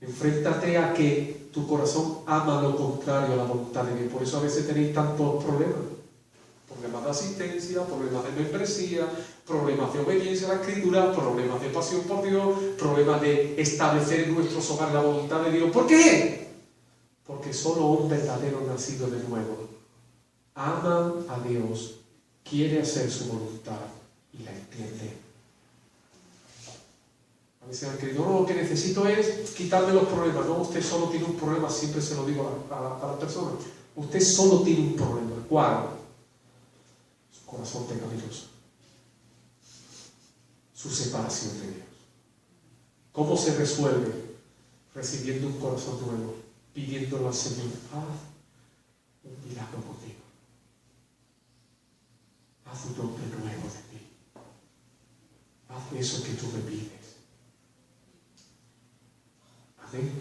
Enfréntate a que tu corazón ama lo contrario a la voluntad de Dios. Por eso a veces tenéis tantos problemas. Problemas de asistencia, problemas de membresía, problemas de obediencia a la Escritura, problemas de pasión por Dios, problemas de establecer en nuestros hogares la voluntad de Dios. ¿Por qué? Porque solo un verdadero nacido de nuevo ama a Dios, quiere hacer su voluntad y la entiende. A veces han creído, no, lo que necesito es quitarme los problemas. No, usted solo tiene un problema, siempre se lo digo a las personas. Usted solo tiene un problema. ¿Cuál? Su corazón pecaminoso. Su separación de Dios. ¿Cómo se resuelve? Recibiendo un corazón nuevo, pidiéndolo al Señor, haz un milagro contigo. Haz un hombre nuevo de mí. Haz eso que tú me pides. Amén.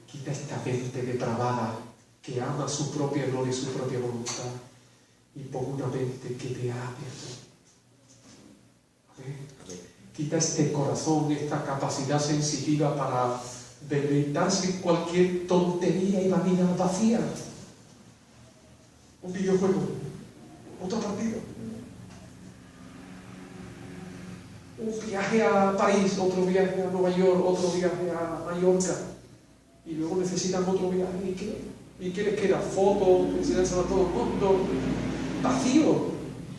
Quita esta mente depravada que ama su propia gloria y su propia voluntad y pon una mente que te ame a ti. Amén. Quita este corazón, esta capacidad sensitiva para deleitarse en cualquier tontería y vanidad vacía. Un videojuego, otro partido, un viaje a París, otro viaje a Nueva York, otro viaje a Mallorca, y luego necesitan otro viaje. ¿Y qué? ¿Y qué les queda? Fotos, enseñárselo a todo el mundo, vacío,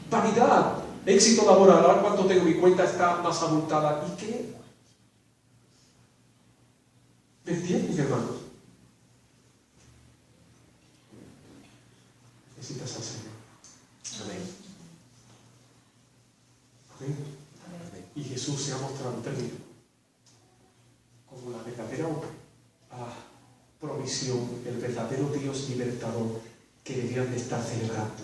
vanidad, éxito laboral. Ahora cuánto tengo, mi cuenta está más abultada. ¿Y qué? ¿Me entienden, hermanos? Necesitas al Señor. Amén. Amén. Y Jesús se ha mostrado término como la verdadera provisión, el verdadero Dios libertador que debían de estar celebrando.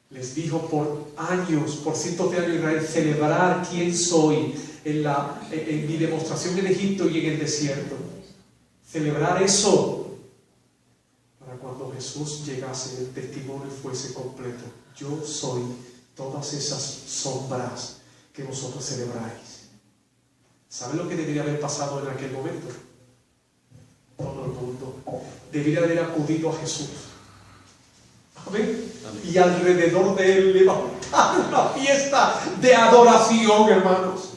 Les dijo por años, por cientos de años, Israel, celebrar quién soy en mi demostración en Egipto y en el desierto. Celebrar eso para cuando Jesús llegase, el testimonio fuese completo. Yo soy todas esas sombras que vosotros celebráis. ¿Saben lo que debería haber pasado en aquel momento? Todo el mundo debería haber acudido a Jesús. Amén. Amén. Y alrededor de él levantar una fiesta de adoración, hermanos.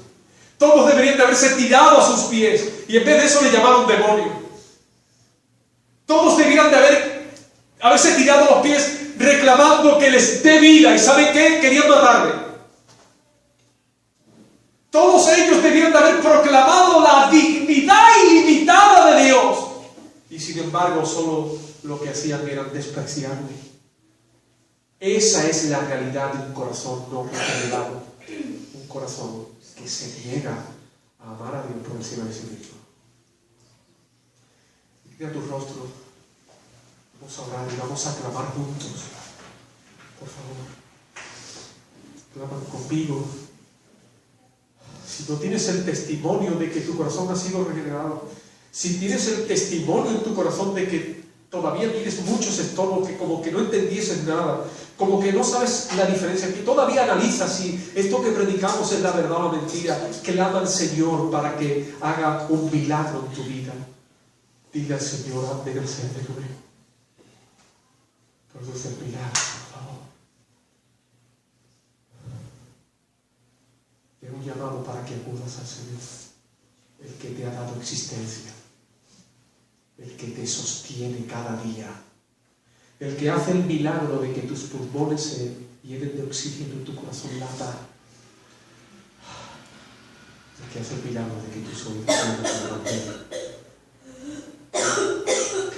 Todos deberían de haberse tirado a sus pies y en vez de eso le llamaron demonio. Todos deberían de haberse tirado a los pies reclamando que les dé vida. ¿Y saben qué? Querían matarle. Todos ellos debieron de haber proclamado la dignidad ilimitada de Dios. Y sin embargo, solo lo que hacían era despreciarle. Esa es la realidad de un corazón no regenerado. Un corazón que se niega a amar a Dios por encima de sí mismo. Mira tu rostro. Vamos a orar y vamos a clamar juntos. Por favor, claman conmigo. Si no tienes el testimonio de que tu corazón ha sido regenerado, si tienes el testimonio en tu corazón de que todavía tienes muchos estorbos, que como que no entendieses nada, como que no sabes la diferencia, que todavía analizas si esto que predicamos es la verdad o la mentira, clama al Señor para que haga un milagro en tu vida. Dile al Señor, hazme nacer de nuevo. Produce el milagro, por favor. Te he un llamado para que acudas al Señor, el que te ha dado existencia, el que te sostiene cada día, el que hace el milagro de que tus pulmones se llenen de oxígeno y tu corazón lata, el que hace el milagro de que tus oídos se mantengan.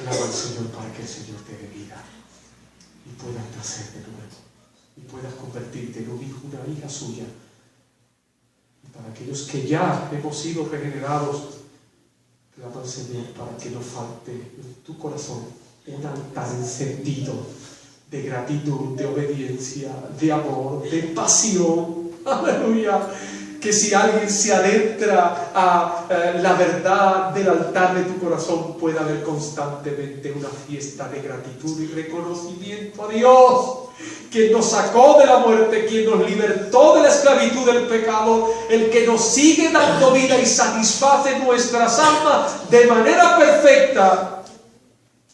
Clama al Señor para que el Señor te dé vida y puedas nacer de nuevo y puedas convertirte en un hijo, una hija suya. Y para aquellos que ya hemos sido regenerados, clama al Señor para que no falte en tu corazón un altar encendido de gratitud, de obediencia, de amor, de pasión, aleluya, Que si alguien se adentra a la verdad del altar de tu corazón, pueda haber constantemente una fiesta de gratitud y reconocimiento a Dios, quien nos sacó de la muerte, quien nos libertó de la esclavitud del pecado, el que nos sigue dando vida y satisface nuestras almas de manera perfecta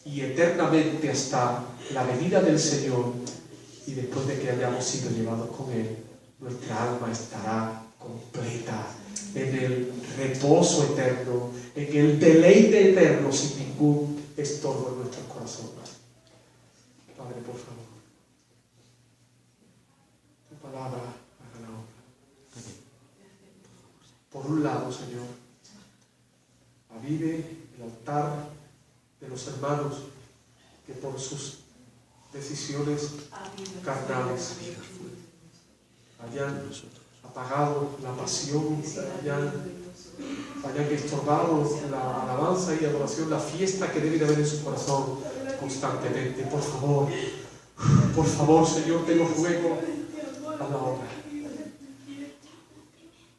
y eternamente hasta la venida del Señor. Y después de que hayamos sido llevados con Él, nuestra alma estará completa en el reposo eterno, en el deleite eterno, sin ningún estorbo en nuestros corazones. Padre, por favor, tu palabra haga la obra. Por un lado, Señor, avive el altar de los hermanos que por sus decisiones carnales hayan apagado la pasión, hayan estorbado la alabanza y adoración, la fiesta que debe de haber en su corazón constantemente. Por favor, Señor, te lo ruego, a la obra.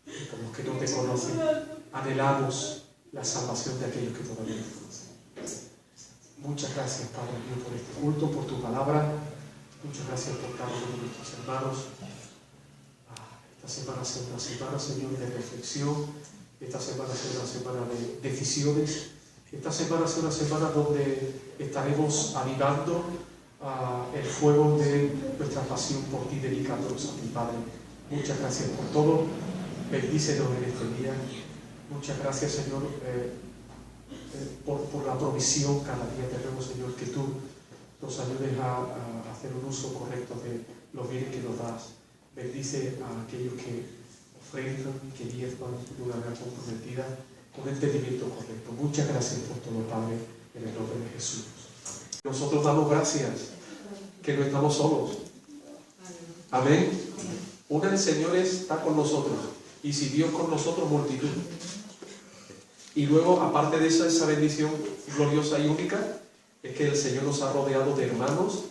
Y por los que no te conocen, anhelamos la salvación de aquellos que todavía no te conocen. Muchas gracias, Padre mío, por este culto, por tu palabra. Muchas gracias por cada uno de nuestros hermanos. Esta semana será una semana, Señor, de reflexión. Esta semana será una semana de decisiones. Esta semana será una semana donde estaremos avivando el fuego de nuestra pasión por ti, dedicándonos a ti, Padre. Muchas gracias por todo. Bendícenos en este día. Muchas gracias, Señor, por la provisión cada día. Te ruego, Señor, que tú nos ayudes a hacer un uso correcto de los bienes que nos das. Bendice a aquellos que ofrendan, que diezman de una manera comprometida, con entendimiento correcto. Muchas gracias por todo, Padre, en el nombre de Jesús. Nosotros damos gracias que no estamos solos. Amén. El Señor está con nosotros. Y si Dios con nosotros, multitud. Y luego, aparte de esa bendición gloriosa y única, es que el Señor nos ha rodeado de hermanos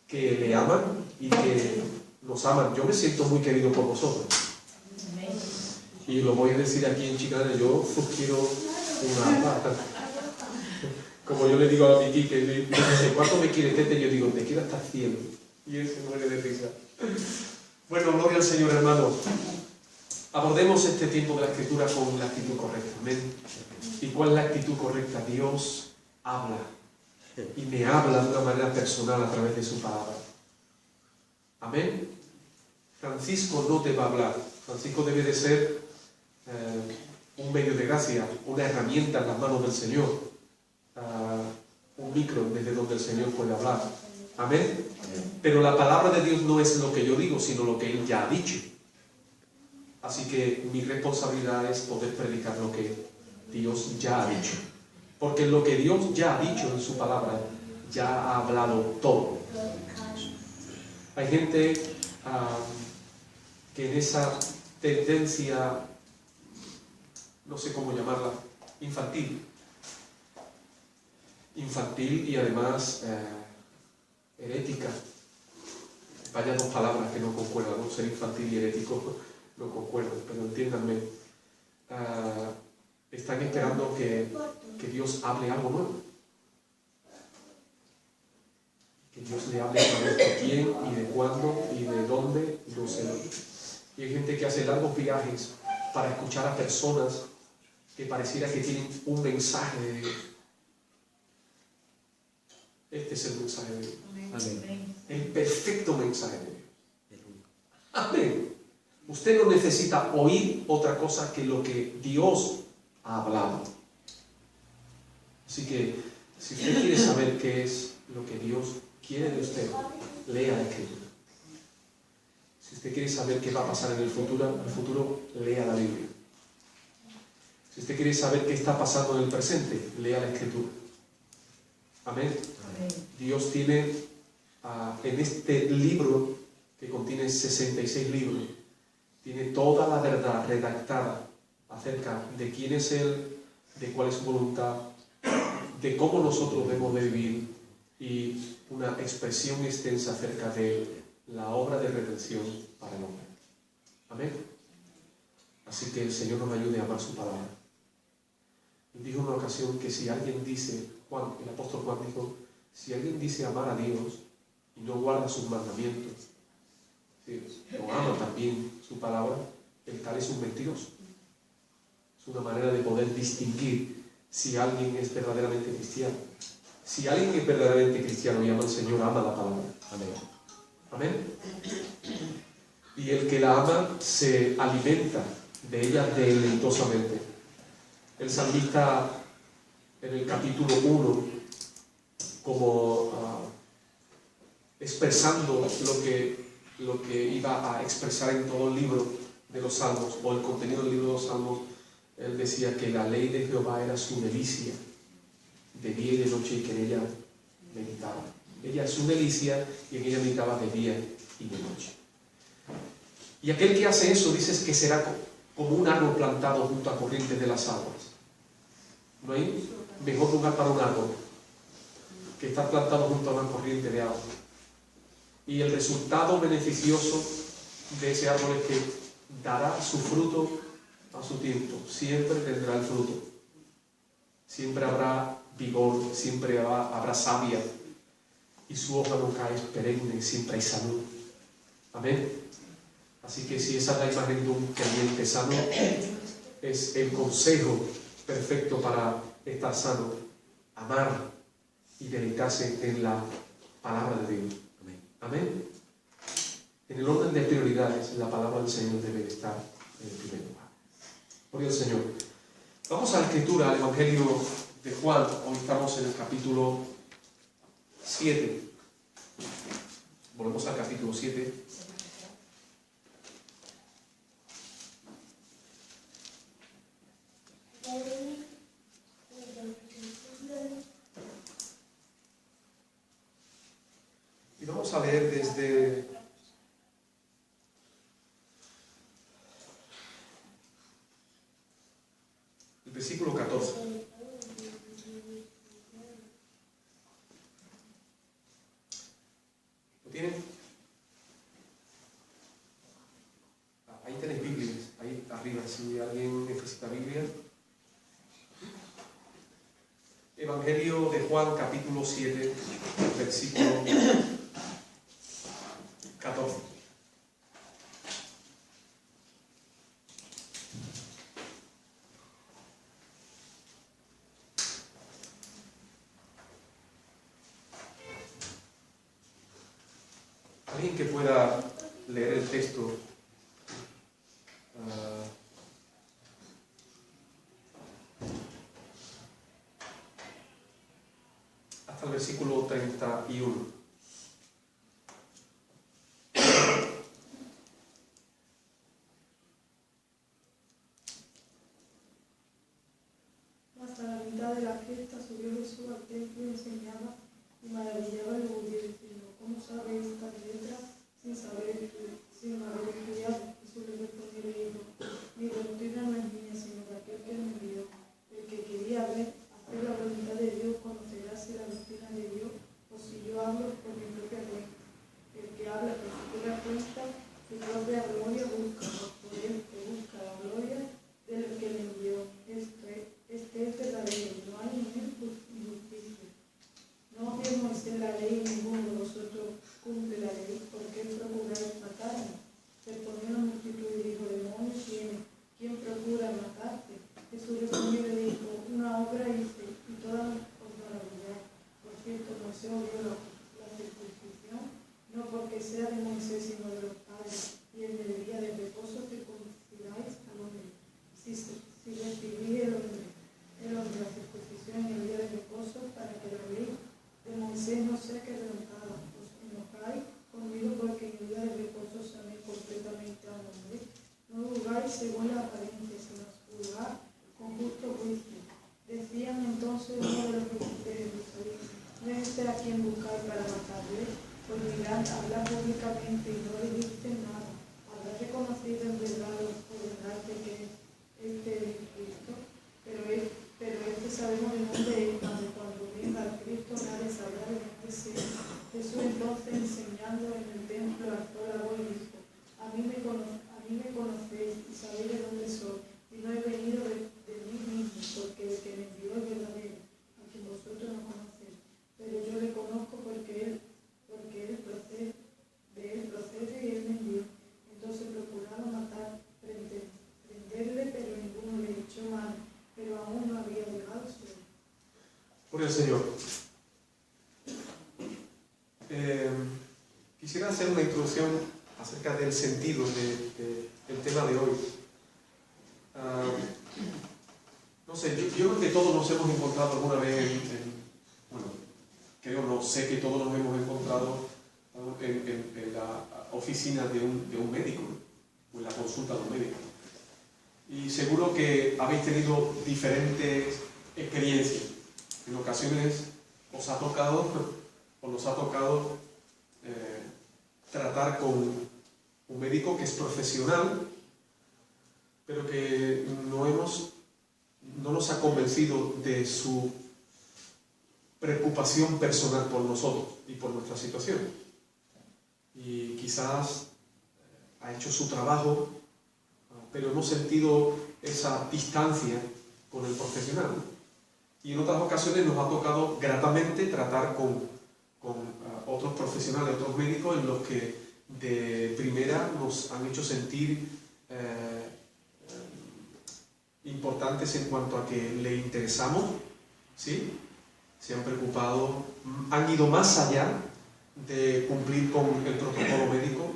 que le aman y que nos aman. Yo me siento muy querido por vosotros. Y lo voy a decir aquí en Chicana, yo quiero una... Como yo le digo a mi Quique, me dice, ¿cuánto me quieres, Tete? Yo digo, te quiero hasta el cielo. Y él se muere de risa. Bueno, gloria al Señor, hermano. Abordemos este tiempo de la Escritura con la actitud correcta. Amén. ¿Y cuál es la actitud correcta? Dios habla. Y me habla de una manera personal a través de su palabra. Amén. Francisco no te va a hablar. Francisco debe de ser un medio de gracia, una herramienta en las manos del Señor. Un micro desde donde el Señor puede hablar. Amén. Pero la palabra de Dios no es lo que yo digo, sino lo que Él ya ha dicho. Así que mi responsabilidad es poder predicar lo que Dios ya ha dicho. Porque lo que Dios ya ha dicho en su palabra, ya ha hablado todo. Hay gente que en esa tendencia, no sé cómo llamarla, infantil y además herética. Vaya dos palabras que no concuerdan, ¿no? Ser infantil y herético no concuerdan, pero entiéndanme. Están esperando que Dios hable algo nuevo. Que Dios le hable a través de quién y de cuándo y de dónde, no sé. Y hay gente que hace largos viajes para escuchar a personas que pareciera que tienen un mensaje de Dios. Este es el mensaje de Dios. Amén. El perfecto mensaje de Dios. Amén. Usted no necesita oír otra cosa que lo que Dios ha hablado. Así que, si usted quiere saber qué es lo que Dios quiere de usted, lea la Escritura. Si usted quiere saber qué va a pasar en el futuro, lea la Biblia. Si usted quiere saber qué está pasando en el presente, lea la Escritura. Amén. Amén. Dios tiene en este libro, que contiene 66 libros, tiene toda la verdad redactada acerca de quién es Él, de cuál es su voluntad, de cómo nosotros debemos de vivir y una expresión extensa acerca de la obra de redención para el hombre. Amén. Así que el Señor nos ayude a amar su palabra. Dijo en una ocasión que si alguien dice, el apóstol Juan dijo, si alguien dice amar a Dios y no guarda sus mandamientos, no ama también su palabra, el tal es un mentiroso. Es una manera de poder distinguir si alguien es verdaderamente cristiano. Si alguien es verdaderamente cristiano y ama al Señor, ama la palabra. Amén. Amén. Y el que la ama se alimenta de ella deleitosamente. El salmista en el capítulo 1, como expresando lo que iba a expresar en todo el libro de los Salmos, o el contenido del libro de los Salmos, él decía que la ley de Jehová era su delicia, de día y de noche, y que en ella meditaba. Ella es su delicia y en ella meditaba de día y de noche. Y aquel que hace eso, dices que será como un árbol plantado junto a corrientes de las aguas. No hay mejor lugar para un árbol que estar plantado junto a una corriente de agua. Y el resultado beneficioso de ese árbol es que dará su fruto a su tiempo. Siempre tendrá el fruto. Siempre habrá vigor, siempre habrá savia. Y su hoja no cae, es perenne, siempre hay salud. Amén. Así que si esa es la imagen de un creyente sano, es el consejo perfecto para estar sano, amar y deleitarse en la palabra de Dios. Amén. Amén. En el orden de prioridades, la palabra del Señor debe estar en el primer lugar. Gloria al Señor. Vamos a la Escritura, al Evangelio de Juan. Hoy estamos en el capítulo 7. Volvemos al capítulo 7. Y vamos a leer desde el versículo 14. ¿Lo tienen? Ahí tenéis Biblias, ahí arriba, si alguien necesita Biblia. Evangelio de Juan, capítulo 7, versículo 14. Alguien que pueda leer el texto. Hasta el versículo 31. Hasta la mitad de la fiesta subió Jesús al templo y enseñaba y maravillaba a los judíos diciendo: ¿Cómo sabe estas letras sin haber estudiado? Jesús le respondió y le dijo: Mi doctrina no es mía, sino de aquel que me envió. El que quería hacer la voluntad de Dios conocerá si la doctrina de Dios o si yo hablo por mi propia cuenta. El que habla por su propia cuenta, su propia gloria busca, por él que busca la gloria del que le envió. Este es verdadero, no hay en él injusticia. No os dio Moisés la ley, ninguno de vosotros cumple la ley, ¿por qué procuráis matarme? Respondió la multitud y dijo: Demonios tiene, ¿quién procura matarte? Jesús respondió y le dijo: Una obra hice y toda os maravilláis. Por cierto, Moisés odió la circuncisión, no porque sea de Moisés, sino de los padres, y en el día de reposo circuncidáis al hombre. Si recibí el hombre la circuncisión en el día de reposo, para que la ley de Moisés no sea quebrantada. Os enojáis conmigo porque en el día de reposo sané completamente a un hombre. No juzgáis según la apariencia, sino juzgad con justo juicio. Decían entonces uno de los de Jerusalén: ¿No es este a quien buscáis para matarle? Pues mirad, habla públicamente y no le dijiste nada. ¿Habrá reconocido en verdad o verdad que este es Cristo? Pero este sabemos de dónde es, cuando venga el Cristo nadie sabrá de dónde sea. Jesús entonces, enseñando en el templo, alzó la voz y dijo: A mí me conocéis y sabéis de dónde soy. pero aún no había llegado su hora. Por el Señor. Quisiera hacer una introducción acerca del sentido del tema de hoy. No sé, yo creo que todos nos hemos encontrado alguna vez sé que todos nos hemos encontrado en la oficina de un médico, o en la consulta de un médico. Y seguro que habéis tenido diferentes experiencias. En ocasiones os ha tocado tratar con un médico que es profesional, pero que no nos ha convencido de su preocupación personal por nosotros y por nuestra situación. Y quizás ha hecho su trabajo, pero hemos sentido esa distancia con el profesional. Y en otras ocasiones nos ha tocado gratamente tratar con otros profesionales, otros médicos, en los que de primera nos han hecho sentir importantes en cuanto a que le interesamos, ¿sí? Se han preocupado, han ido más allá de cumplir con el protocolo médico,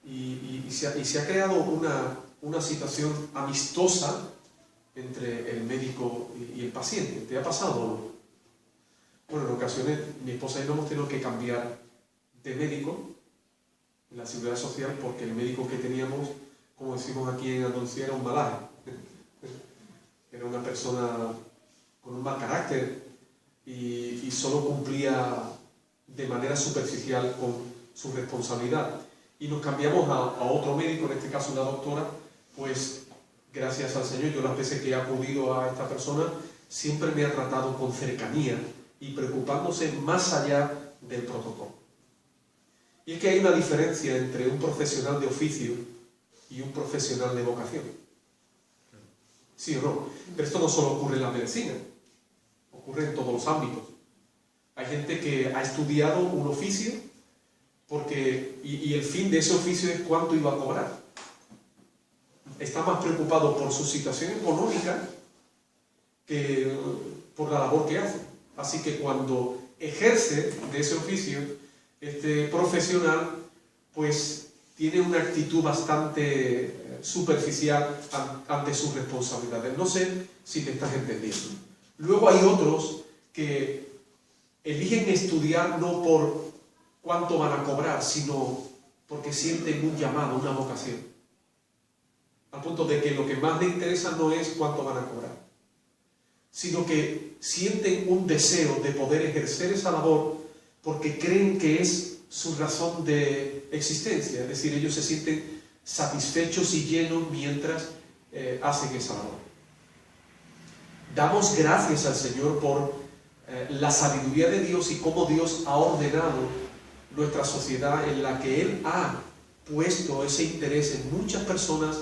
y se ha creado una situación amistosa entre el médico y el paciente. ¿Te ha pasado o no? Bueno, en ocasiones mi esposa y yo hemos tenido que cambiar de médico en la Seguridad Social porque el médico que teníamos, como decimos aquí en Andalucía, era un malaje. Era una persona con un mal carácter y solo cumplía de manera superficial con su responsabilidad. Y nos cambiamos a otro médico, en este caso una doctora, pues gracias al Señor, yo las veces que he acudido a esta persona, siempre me ha tratado con cercanía y preocupándose más allá del protocolo. Y es que hay una diferencia entre un profesional de oficio y un profesional de vocación. ¿Sí o no? Pero esto no solo ocurre en la medicina, ocurre en todos los ámbitos. Hay gente que ha estudiado un oficio y el fin de ese oficio es cuánto iba a cobrar. Está más preocupado por su situación económica que por la labor que hace. Así que cuando ejerce de ese oficio, este profesional pues tiene una actitud bastante superficial ante sus responsabilidades. No sé si me estás entendiendo. Luego hay otros que eligen estudiar no por cuánto van a cobrar, sino porque sienten un llamado, una vocación. Al punto de que lo que más les interesa no es cuánto van a cobrar, sino que sienten un deseo de poder ejercer esa labor porque creen que es su razón de existencia. Es decir, ellos se sienten satisfechos y llenos mientras hacen esa labor. Damos gracias al Señor por la sabiduría de Dios y cómo Dios ha ordenado nuestra sociedad, en la que Él ha puesto ese interés en muchas personas,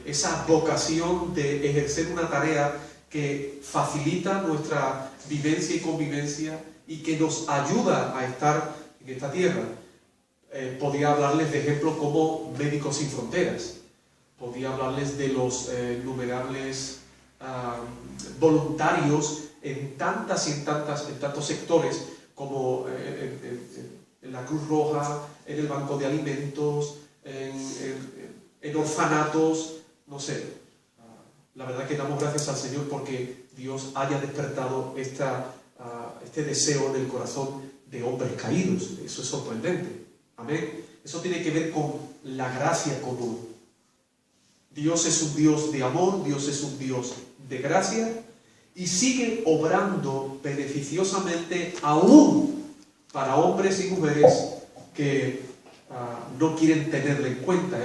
esa vocación de ejercer una tarea que facilita nuestra vivencia y convivencia y que nos ayuda a estar en esta tierra. Podía hablarles de ejemplos como Médicos Sin Fronteras, podía hablarles de los innumerables voluntarios en tantos sectores como en la Cruz Roja, en el Banco de Alimentos, en orfanatos, no sé. La verdad que damos gracias al Señor porque Dios haya despertado este deseo en el corazón de hombres caídos. Eso es sorprendente. Amén. Eso tiene que ver con la gracia común. Dios es un Dios de amor, Dios es un Dios de gracia y sigue obrando beneficiosamente aún para hombres y mujeres que no quieren tenerle en cuenta.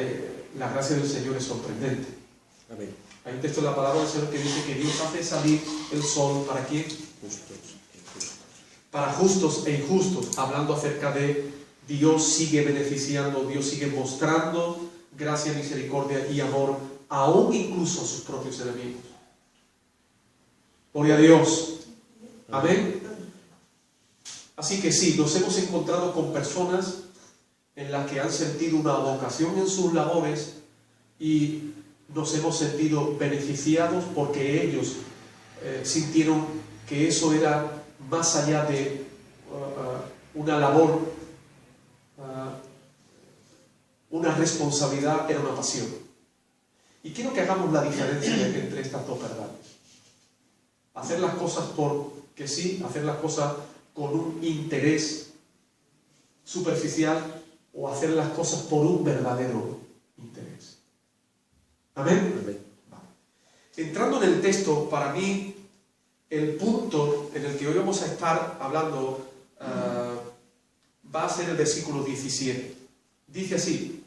La gracia del Señor es sorprendente. Amén. Hay un texto de la palabra del Señor que dice que Dios hace salir el sol ¿para quién? Para justos e injustos, hablando acerca de Dios sigue beneficiando, Dios sigue mostrando gracia, misericordia y amor, aún incluso a sus propios enemigos. Gloria a Dios. Amén. Así que sí, nos hemos encontrado con personas en las que han sentido una vocación en sus labores y nos hemos sentido beneficiados porque ellos sintieron que eso era más allá de una labor, una responsabilidad, era una pasión. Y quiero que hagamos la diferencia entre estas dos verdades. Hacer las cosas porque sí, hacer las cosas con un interés superficial o hacer las cosas por un verdadero interés. ¿Amén? Amén. Vale. Entrando en el texto, para mí el punto en el que hoy vamos a estar hablando va a ser el versículo 17. Dice así: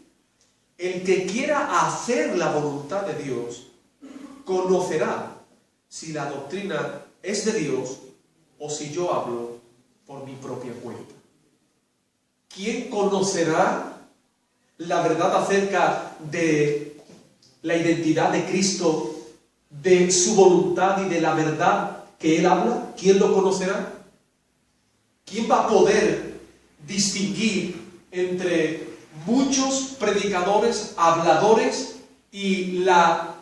el que quiera hacer la voluntad de Dios conocerá si la doctrina es de Dios o si yo hablo por mi propia cuenta. ¿Quién conocerá la verdad acerca de la identidad de Cristo, de su voluntad y de la verdad que Él habla? ¿Quién lo conocerá? ¿Quién va a poder distinguir entre muchos predicadores, habladores y la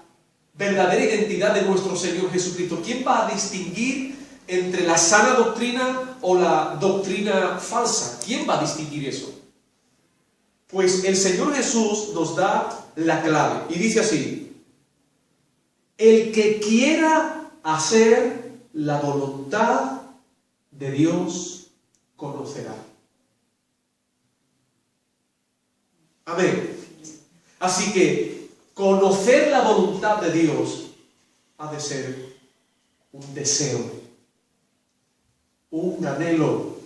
verdadera identidad de nuestro Señor Jesucristo? ¿Quién va a distinguir entre la sana doctrina o la doctrina falsa? ¿Quién va a distinguir eso? Pues el Señor Jesús nos da la clave y dice así: el que quiera hacer la voluntad de Dios conocerá. Amén. Así que conocer la voluntad de Dios ha de ser un deseo, un anhelo,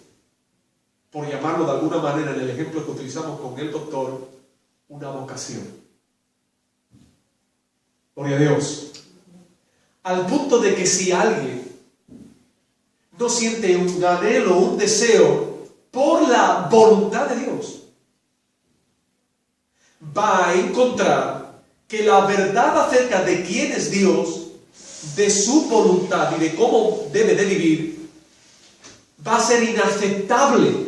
por llamarlo de alguna manera en el ejemplo que utilizamos con el doctor, una vocación. Gloria a Dios. Al punto de que si alguien no siente un anhelo, un deseo por la voluntad de Dios, va a encontrar que la verdad acerca de quién es Dios, de su voluntad y de cómo debe de vivir, va a ser inaceptable.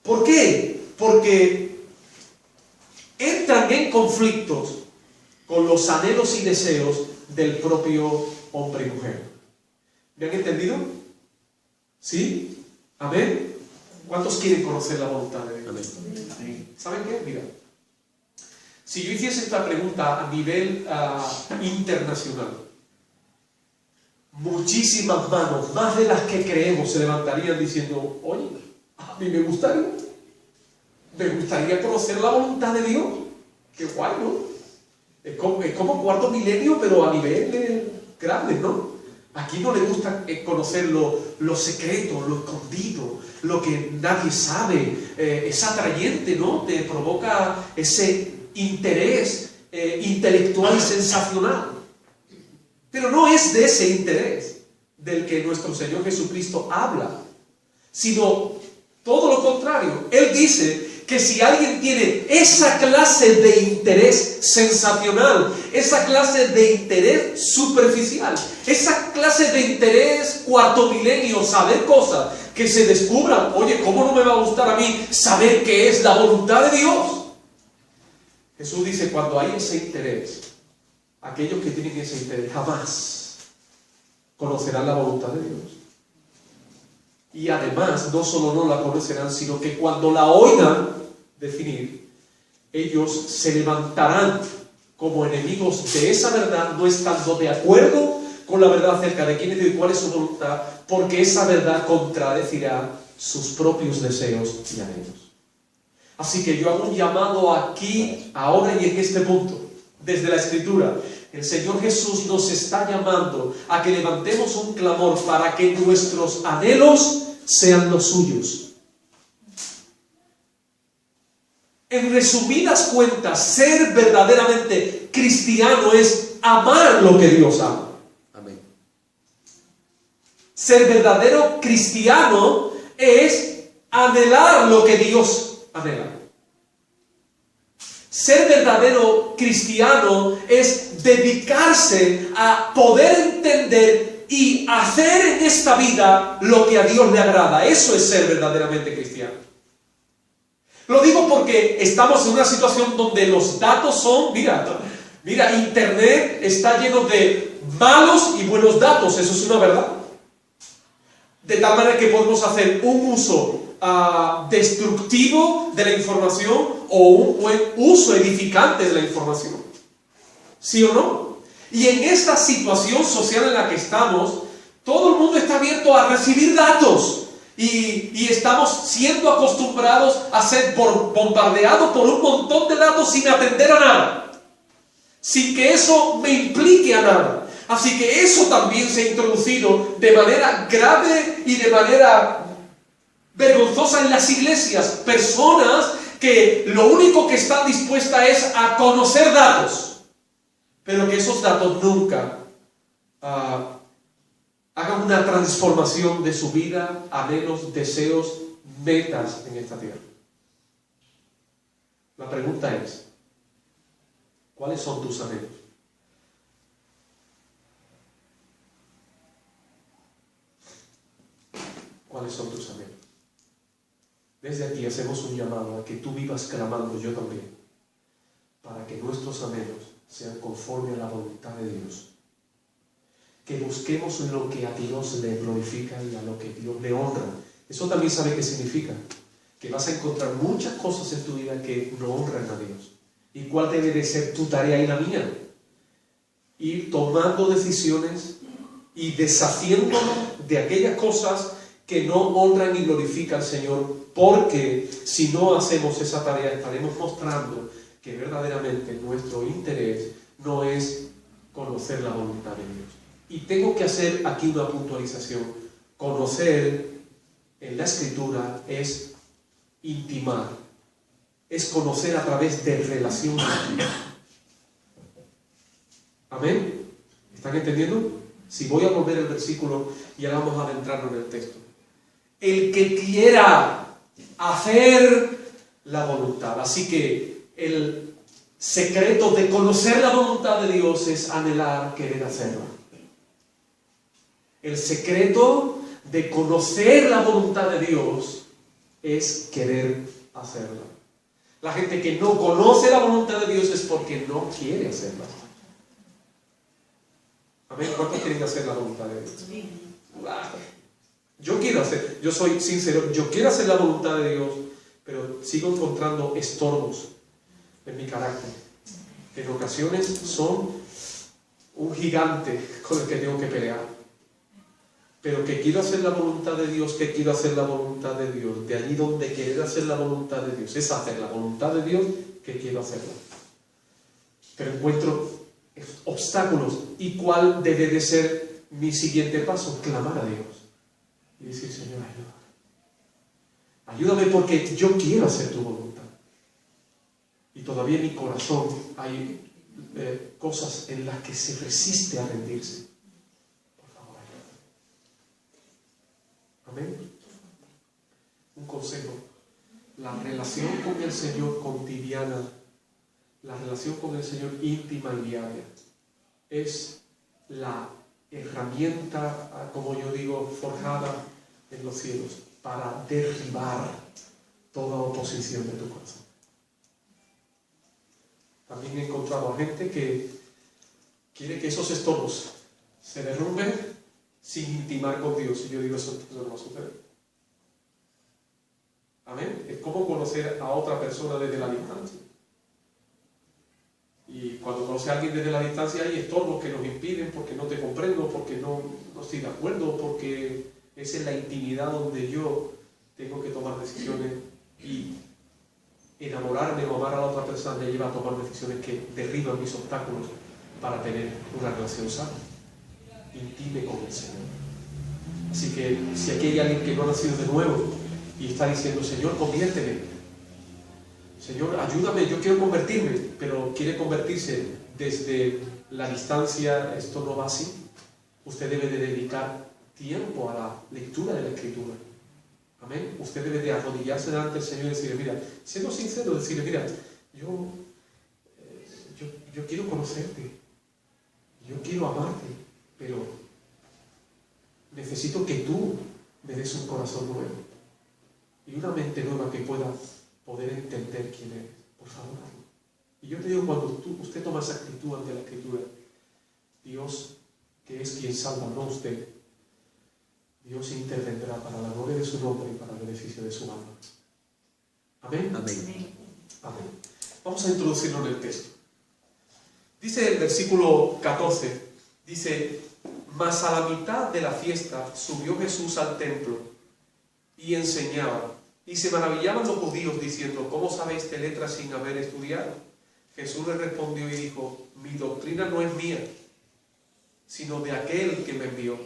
¿Por qué? Porque entran en conflictos con los anhelos y deseos del propio hombre y mujer. ¿Me han entendido? ¿Sí? ¿Amén? ¿Cuántos quieren conocer la voluntad de Dios? Amén. ¿Saben qué? Mira, si yo hiciese esta pregunta a nivel internacional, muchísimas manos, más de las que creemos, se levantarían diciendo: oye, a mí me gustaría conocer la voluntad de Dios. Qué guay, ¿no? Es como cuarto milenio, pero a nivel grande, ¿no? Aquí no le gusta conocer lo secreto, lo escondido, lo que nadie sabe. Es atrayente, ¿no? Te provoca ese interés intelectual y sensacional. Pero no es de ese interés del que nuestro Señor Jesucristo habla, sino todo lo contrario. Él dice que si alguien tiene esa clase de interés sensacional, esa clase de interés superficial, esa clase de interés cuarto milenio, saber cosas que se descubran, oye, ¿cómo no me va a gustar a mí saber qué es la voluntad de Dios? Jesús dice, cuando hay ese interés, aquellos que tienen ese interés jamás conocerán la voluntad de Dios. Y además, no solo no la conocerán, sino que cuando la oigan definir, ellos se levantarán como enemigos de esa verdad, no estando de acuerdo con la verdad acerca de quién es Dios y cuál es su voluntad, porque esa verdad contradecirá sus propios deseos y anhelos. Así que yo hago un llamado aquí, ahora y en este punto, desde la Escritura. El Señor Jesús nos está llamando a que levantemos un clamor para que nuestros anhelos sean los suyos. En resumidas cuentas, ser verdaderamente cristiano es amar lo que Dios ama. Amén. Ser verdadero cristiano es anhelar lo que Dios anhela. Ser verdadero cristiano es dedicarse a poder entender y hacer en esta vida lo que a Dios le agrada. Eso es ser verdaderamente cristiano. Lo digo porque estamos en una situación donde los datos son, mira, Mira, Internet está lleno de malos y buenos datos, eso es una verdad. De tal manera que podemos hacer un uso destructivo de la información o un buen uso edificante de la información. ¿Sí o no? Y en esta situación social en la que estamos, todo el mundo está abierto a recibir datos. Y estamos siendo acostumbrados a ser bombardeados por un montón de datos sin atender a nada. Sin que eso me implique a nada. Así que eso también se ha introducido de manera grave y de manera vergonzosa en las iglesias. Personas que lo único que están dispuestas es a conocer datos, pero que esos datos nunca hagan una transformación de su vida, anhelos, deseos, metas en esta tierra. La pregunta es, ¿cuáles son tus anhelos? ¿Cuáles son tus anhelos? Desde aquí hacemos un llamado a que tú vivas clamando, yo también, para que nuestros anhelos sean conforme a la voluntad de Dios. Que busquemos lo que a Dios le glorifica y a lo que Dios le honra. Eso también sabe qué significa. Que vas a encontrar muchas cosas en tu vida que no honran a Dios. ¿Y cuál debe de ser tu tarea y la mía? Ir tomando decisiones y deshaciéndonos de aquellas cosas que no honran y glorifican al Señor, porque si no hacemos esa tarea estaremos mostrando que verdaderamente nuestro interés no es conocer la voluntad de Dios. Y tengo que hacer aquí una puntualización. Conocer en la Escritura es intimar, es conocer a través de relación. ¿Amén? ¿Están entendiendo? Si voy a volver al versículo y ahora vamos a adentrarnos en el texto. El que quiera hacer la voluntad. Así que el secreto de conocer la voluntad de Dios es anhelar, querer hacerla. El secreto de conocer la voluntad de Dios es querer hacerla. La gente que no conoce la voluntad de Dios es porque no quiere hacerla. Amén. ¿Cuántos quieren hacer la voluntad de Dios? Yo quiero hacer, yo soy sincero, yo quiero hacer la voluntad de Dios, pero sigo encontrando estorbos en mi carácter, que en ocasiones son un gigante con el que tengo que pelear. Pero que quiero hacer la voluntad de Dios, que quiero hacer la voluntad de Dios. De allí donde querer hacer la voluntad de Dios es hacer la voluntad de Dios, que quiero hacerla. Pero encuentro obstáculos. ¿Y cuál debe de ser mi siguiente paso? Clamar a Dios. Y decir, Señor, ayúdame. Ayúdame porque yo quiero hacer tu voluntad. Y todavía en mi corazón hay cosas en las que se resiste a rendirse. Amén. Un consejo. La relación con el Señor cotidiana, la relación con el Señor íntima y diaria, es la herramienta, como yo digo, forjada en los cielos para derribar toda oposición de tu corazón. También he encontrado a gente que quiere que esos estorbos se derrumben sin intimar con Dios. Y yo digo, eso no va a suceder. Amén. Es como conocer a otra persona desde la distancia. Y cuando conoce a alguien desde la distancia hay estorbos que nos impiden porque no te comprendo, porque no estoy de acuerdo, porque es en la intimidad donde yo tengo que tomar decisiones, y enamorarme o amar a la otra persona me lleva a tomar decisiones que derriban mis obstáculos para tener una relación sana, intime con el Señor. Así que si aquí hay alguien que no ha nacido de nuevo y está diciendo, Señor, conviérteme, Señor, ayúdame, yo quiero convertirme, pero quiere convertirse desde la distancia, esto no va así. Usted debe de dedicar tiempo a la lectura de la Escritura. Amén. Usted debe de arrodillarse delante del Señor y decirle, mira, siendo sincero, decirle, mira, yo quiero conocerte, yo quiero amarte, pero necesito que tú me des un corazón nuevo y una mente nueva que pueda poder entender quién eres. Por favor, hazlo. Y yo te digo, cuando usted toma esa actitud ante la Escritura, Dios, que es quien salva, no usted, Dios intervendrá para la gloria de su nombre y para el beneficio de su alma. Amén. Amén. Amén. Vamos a introducirnos en el texto. Dice el versículo 14, dice: mas a la mitad de la fiesta subió Jesús al templo y enseñaba. Y se maravillaban los judíos diciendo: ¿cómo sabe este letra sin haber estudiado? Jesús le respondió y dijo: mi doctrina no es mía, sino de aquel que me envió.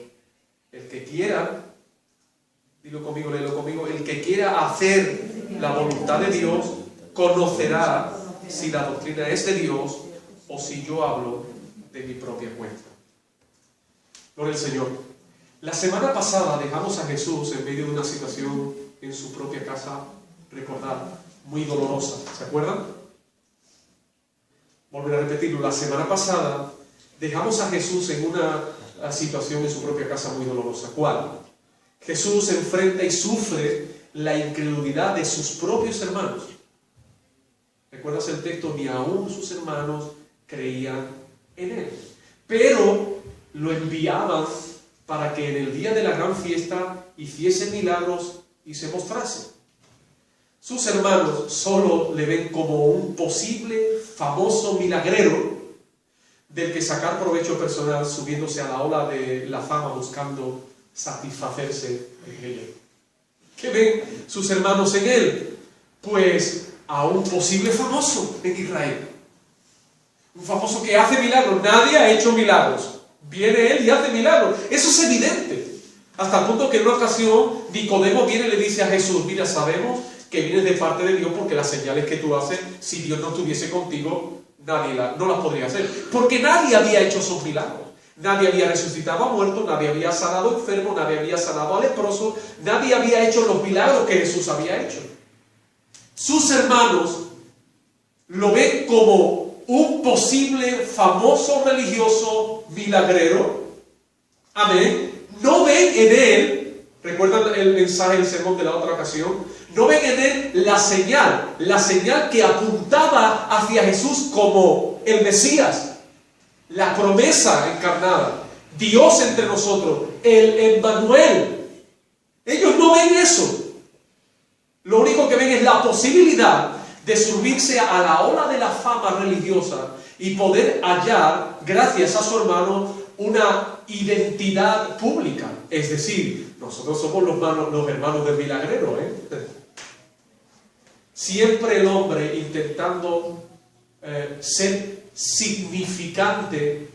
El que quiera, dilo conmigo, léelo conmigo, el que quiera hacer la voluntad de Dios, conocerá si la doctrina es de Dios o si yo hablo de mi propia cuenta. Gloria al Señor. La semana pasada dejamos a Jesús en medio de una situación en su propia casa, recordad, muy dolorosa. ¿Se acuerdan? Volver a repetirlo. La semana pasada dejamos a Jesús en una situación en su propia casa muy dolorosa. ¿Cuál? Jesús enfrenta y sufre la incredulidad de sus propios hermanos. ¿Recuerdas el texto? Ni aún sus hermanos creían en él. Pero lo enviaban para que en el día de la gran fiesta hiciese milagros y se mostrase. Sus hermanos solo le ven como un posible famoso milagrero del que sacar provecho personal, subiéndose a la ola de la fama buscando satisfacerse en ella. ¿Qué ven sus hermanos en él? Pues a un posible famoso en Israel. Un famoso que hace milagros. Nadie ha hecho milagros. Viene él y hace milagros. Eso es evidente. Hasta el punto que en una ocasión Nicodemo viene y le dice a Jesús: mira, sabemos que vienes de parte de Dios porque las señales que tú haces, si Dios no estuviese contigo, nadie no las podría hacer. Porque nadie había hecho esos milagros. Nadie había resucitado a muertos, nadie había sanado a enfermos, nadie había sanado a leprosos, nadie había hecho los milagros que Jesús había hecho. Sus hermanos lo ven como un posible famoso religioso milagrero. Amén. No ven en él, recuerdan el mensaje del sermón de la otra ocasión, no ven en él la señal que apuntaba hacia Jesús como el Mesías, la promesa encarnada, Dios entre nosotros, el Emmanuel. Ellos no ven eso. Lo único que ven es la posibilidad de subirse a la ola de la fama religiosa y poder hallar, gracias a su hermano, una identidad pública. Es decir, nosotros somos los hermanos del milagrero, Siempre el hombre intentando ser significante,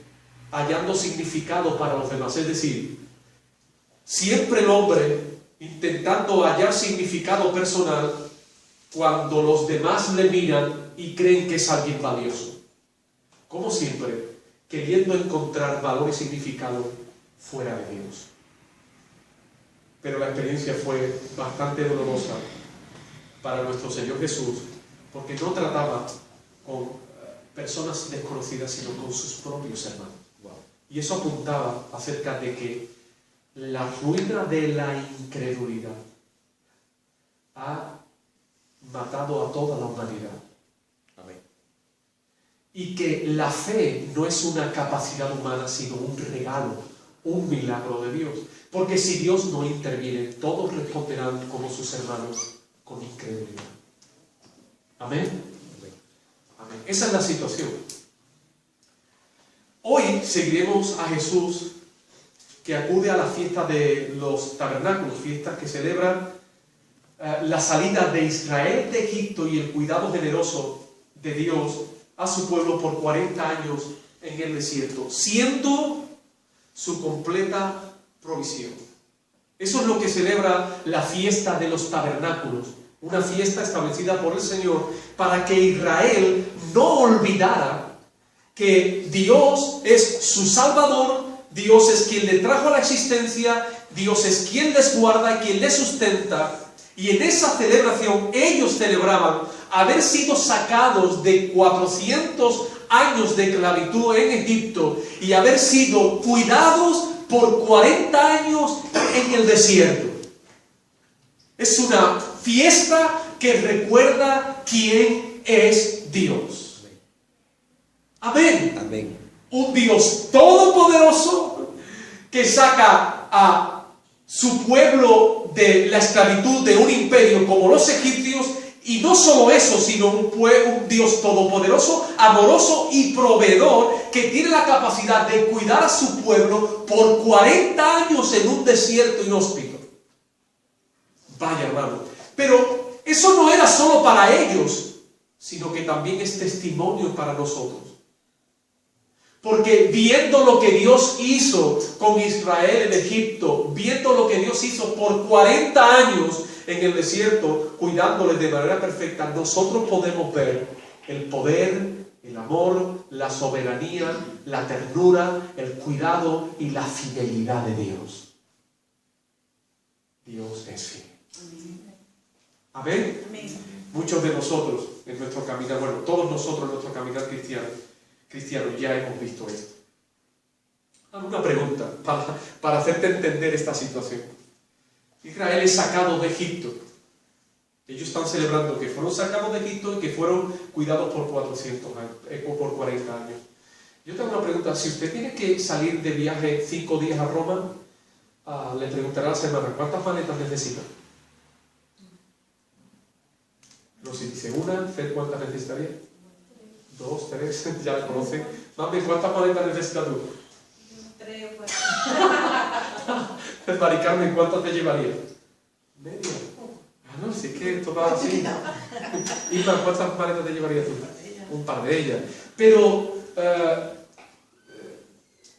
hallando significado para los demás. Es decir, siempre el hombre intentando hallar significado personal cuando los demás le miran y creen que es alguien valioso. Como siempre, queriendo encontrar valor y significado fuera de Dios. Pero la experiencia fue bastante dolorosa para nuestro Señor Jesús, porque no trataba con personas desconocidas, sino con sus propios hermanos. Y eso apuntaba acerca de que la ruina de la incredulidad ha matado a toda la humanidad. Amén. Y que la fe no es una capacidad humana, sino un regalo, un milagro de Dios. Porque si Dios no interviene, todos responderán como sus hermanos, con incredulidad. Amén. Amén. Esa es la situación. Hoy seguiremos a Jesús, que acude a la fiesta de los tabernáculos, fiestas que celebran la salida de Israel de Egipto y el cuidado generoso de Dios a su pueblo por 40 años en el desierto, siendo su completa provisión. Eso es lo que celebra la fiesta de los tabernáculos, una fiesta establecida por el Señor para que Israel no olvidara que Dios es su Salvador, Dios es quien le trajo a la existencia, Dios es quien les guarda y quien les sustenta. Y en esa celebración ellos celebraban haber sido sacados de 400 años de esclavitud en Egipto y haber sido cuidados por 40 años en el desierto. Es una fiesta que recuerda quién es Dios. Amén. Amén. Un Dios todopoderoso que saca a su pueblo de la esclavitud de un imperio como los egipcios, y no solo eso, sino un Dios todopoderoso, amoroso y proveedor que tiene la capacidad de cuidar a su pueblo por 40 años en un desierto inhóspito. Vaya, hermano. Pero eso no era solo para ellos, sino que también es testimonio para nosotros. Porque viendo lo que Dios hizo con Israel en Egipto, viendo lo que Dios hizo por 40 años en el desierto, cuidándoles de manera perfecta, nosotros podemos ver el poder, el amor, la soberanía, la ternura, el cuidado y la fidelidad de Dios. Dios es fiel. Amén. Amén. Muchos de nosotros en nuestro caminar, bueno, todos nosotros en nuestro caminar cristiano ya hemos visto esto. Una pregunta para hacerte entender esta situación. Israel es sacado de Egipto. Ellos están celebrando que fueron sacados de Egipto y que fueron cuidados por 400 años, por 40 años. Yo tengo una pregunta. Si usted tiene que salir de viaje 5 días a Roma, le preguntará a la semana, ¿cuántas maletas necesita? No, si dice una, ¿usted cuántas necesitaría? 2, 3, ya la conocen. Mami, ¿cuántas maletas necesitas tú? 3 o 4. Mari Carmen, ¿cuántas te llevaría? Media. No, si es que esto va así. Irma, ¿cuántas maletas te llevarías tú? Un par de ellas. Pero,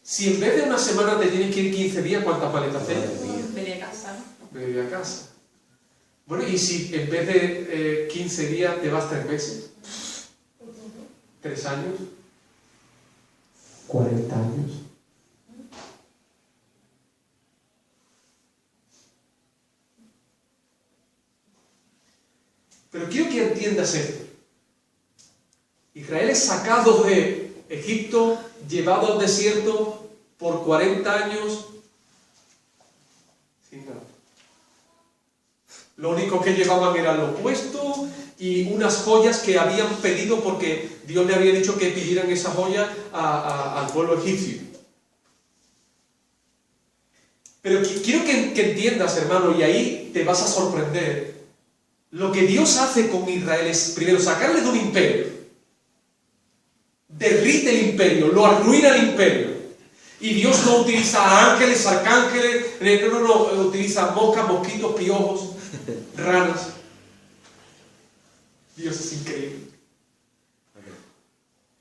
si en vez de una semana te tienes que ir 15 días, ¿cuántas maletas te llevas? Media casa, ¿no? Media casa. Bueno, y si en vez de 15 días te vas 3 meses, 3 años, 40 años. Pero quiero que entiendas esto. Israel es sacado de Egipto, llevado al desierto por 40 años sin nada. Lo único que llevaban era lo puesto y unas joyas que habían pedido porque Dios le había dicho que pidieran esa joya al pueblo egipcio. Pero quiero que entiendas, hermano, y ahí te vas a sorprender. Lo que Dios hace con Israel es, primero, sacarle de un imperio. Derrite el imperio, lo arruina el imperio. Y Dios no utiliza ángeles, arcángeles, no, utiliza moscas, mosquitos, piojos, ranas. Dios es increíble.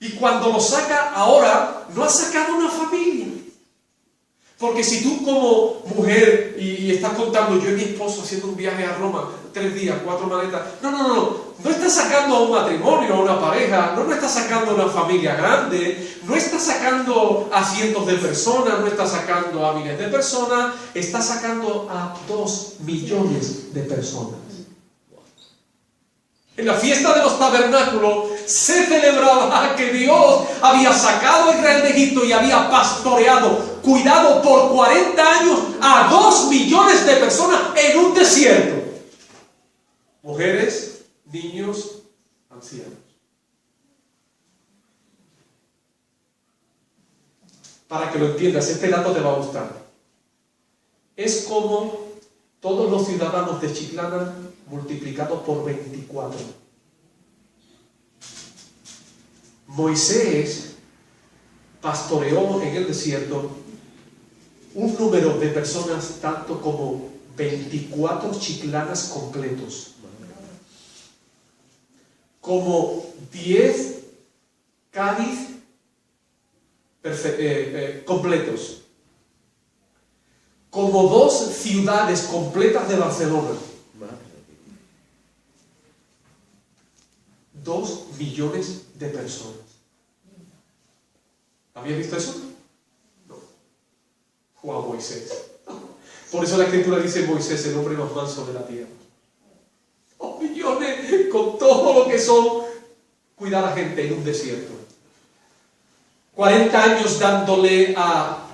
Y cuando lo saca ahora, no ha sacado una familia. Porque si tú como mujer y estás contando, yo y mi esposo haciendo un viaje a Roma, 3 días, 4 maletas, no estás sacando a un matrimonio, a una pareja, no estás sacando a una familia grande, no estás sacando a cientos de personas, no estás sacando a miles de personas, estás sacando a 2 millones de personas. En la fiesta de los tabernáculos se celebraba que Dios había sacado a Israel de Egipto y había pastoreado, cuidado por 40 años a 2 millones de personas en un desierto. Mujeres, niños, ancianos. Para que lo entiendas, este dato te va a gustar. Es como todos los ciudadanos de Chiclana multiplicados por 24. Moisés pastoreó en el desierto un número de personas tanto como 24 chiclanas completos, como 10 Cádiz completos, como 2 ciudades completas de Barcelona. 2 millones de personas. ¿Habías visto eso? No. Juan Moisés. Por eso la Escritura dice Moisés, el hombre más manso de la tierra. 2 millones con todo lo que son cuidar a gente en un desierto. 40 años dándole a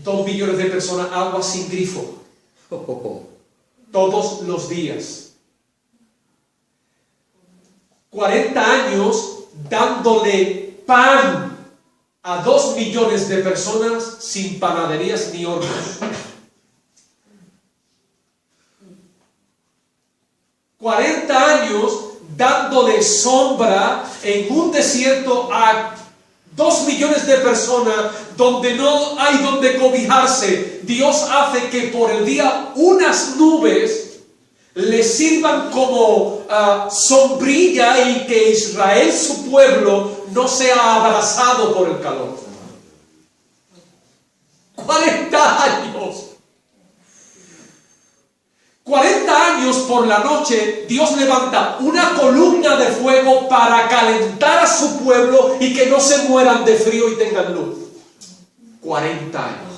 2 millones de personas agua sin grifo. Todos los días. 40 años dándole pan a 2 millones de personas sin panaderías ni hornos. «40 años dándole sombra en un desierto a 2 millones de personas donde no hay donde cobijarse. Dios hace que por el día unas nubes le sirvan como sombrilla y que Israel, su pueblo, no sea abrazado por el calor. 40 años. 40 años por la noche, Dios levanta una columna de fuego para calentar a su pueblo y que no se mueran de frío y tengan luz. 40 años.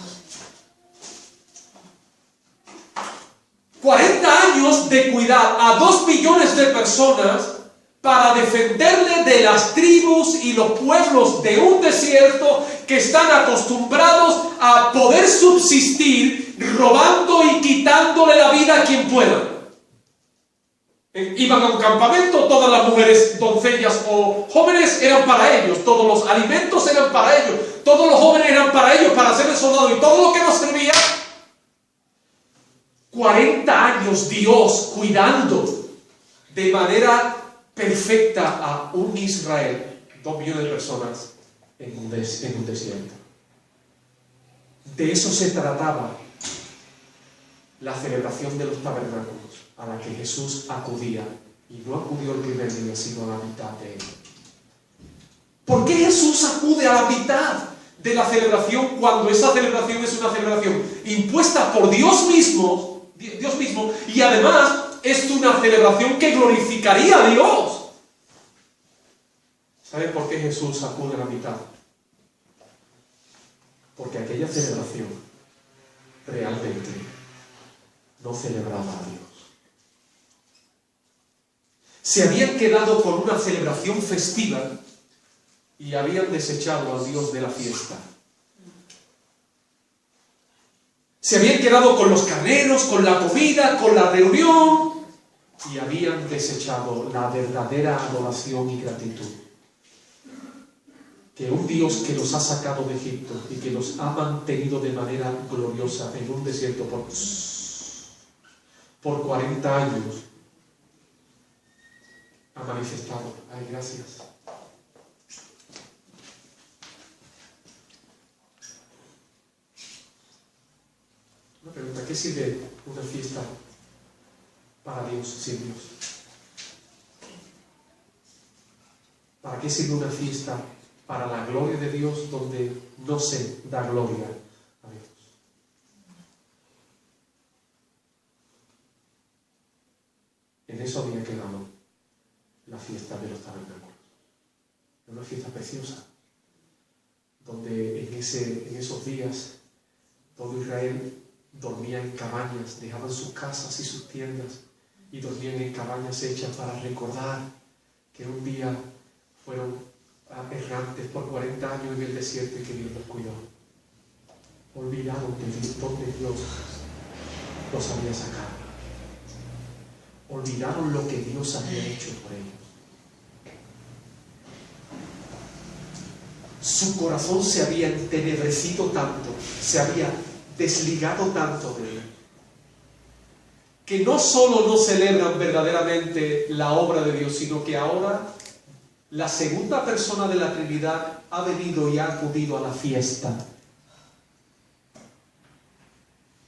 40 años de cuidar a 2 millones de personas para defenderle de las tribus y los pueblos de un desierto que están acostumbrados a poder subsistir robando y quitándole la vida a quien pueda. Iban a un campamento, todas las mujeres, doncellas o jóvenes eran para ellos, todos los alimentos eran para ellos, todos los jóvenes eran para ellos, para ser el soldado, y todo lo que nos servía. 40 años Dios cuidando de manera perfecta a un Israel, 2 millones de personas en un desierto. De eso se trataba la celebración de los tabernáculos, a la que Jesús acudía, y no acudió el primer día, sino a la mitad de él. ¿Por qué Jesús acude a la mitad de la celebración cuando esa celebración es una celebración impuesta por Dios mismo, y además es una celebración que glorificaría a Dios? ¿Saben por qué Jesús acude a la mitad? Porque aquella celebración realmente no celebraba a Dios. Se habían quedado con una celebración festiva y habían desechado al Dios de la fiesta. Se habían quedado con los carneros, con la comida, con la reunión, y habían desechado la verdadera adoración y gratitud. Que un Dios que los ha sacado de Egipto y que los ha mantenido de manera gloriosa en un desierto por 40 años, ha manifestado. Ay, gracias. Una pregunta: ¿qué sirve una fiesta para Dios sin Dios? ¿Para qué sirve una fiesta para la gloria de Dios donde no se da gloria a Dios? En eso había quedado la fiesta de los tabernáculos. Una fiesta preciosa, donde en esos días todo Israel dormía en cabañas, dejaban sus casas y sus tiendas y dormían en cabañas hechas para recordar que un día fueron errantes por 40 años en el desierto y que Dios los cuidó. Olvidaron de dónde Dios los había sacado. Olvidaron lo que Dios había hecho por ellos. Su corazón se había entenebrecido tanto, se había desligado tanto de Él, que no solo no celebran verdaderamente la obra de Dios, sino que ahora la segunda persona de la Trinidad ha venido y ha acudido a la fiesta.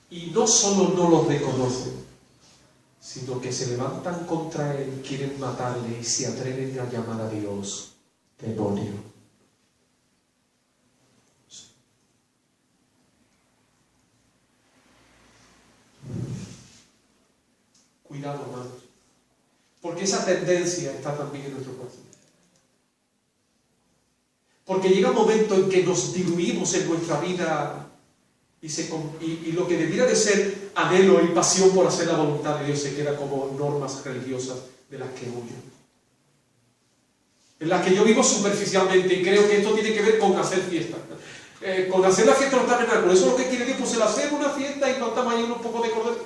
Y no solo no lo reconocen, sino que se levantan contra Él, quieren matarle y se atreven a llamar a Dios demonio. Cuidado, hermanos, porque esa tendencia está también en nuestro corazón. Porque llega un momento en que nos diluimos en nuestra vida y lo que debiera de ser anhelo y pasión por hacer la voluntad de Dios se queda como normas religiosas de las que huyo, en las que yo vivo superficialmente, y creo que esto tiene que ver con hacer fiesta. Con hacer la fiesta de los tabernáculos, eso es lo que quiere Dios, pues el hacer una fiesta y contamos ahí un poco de cordero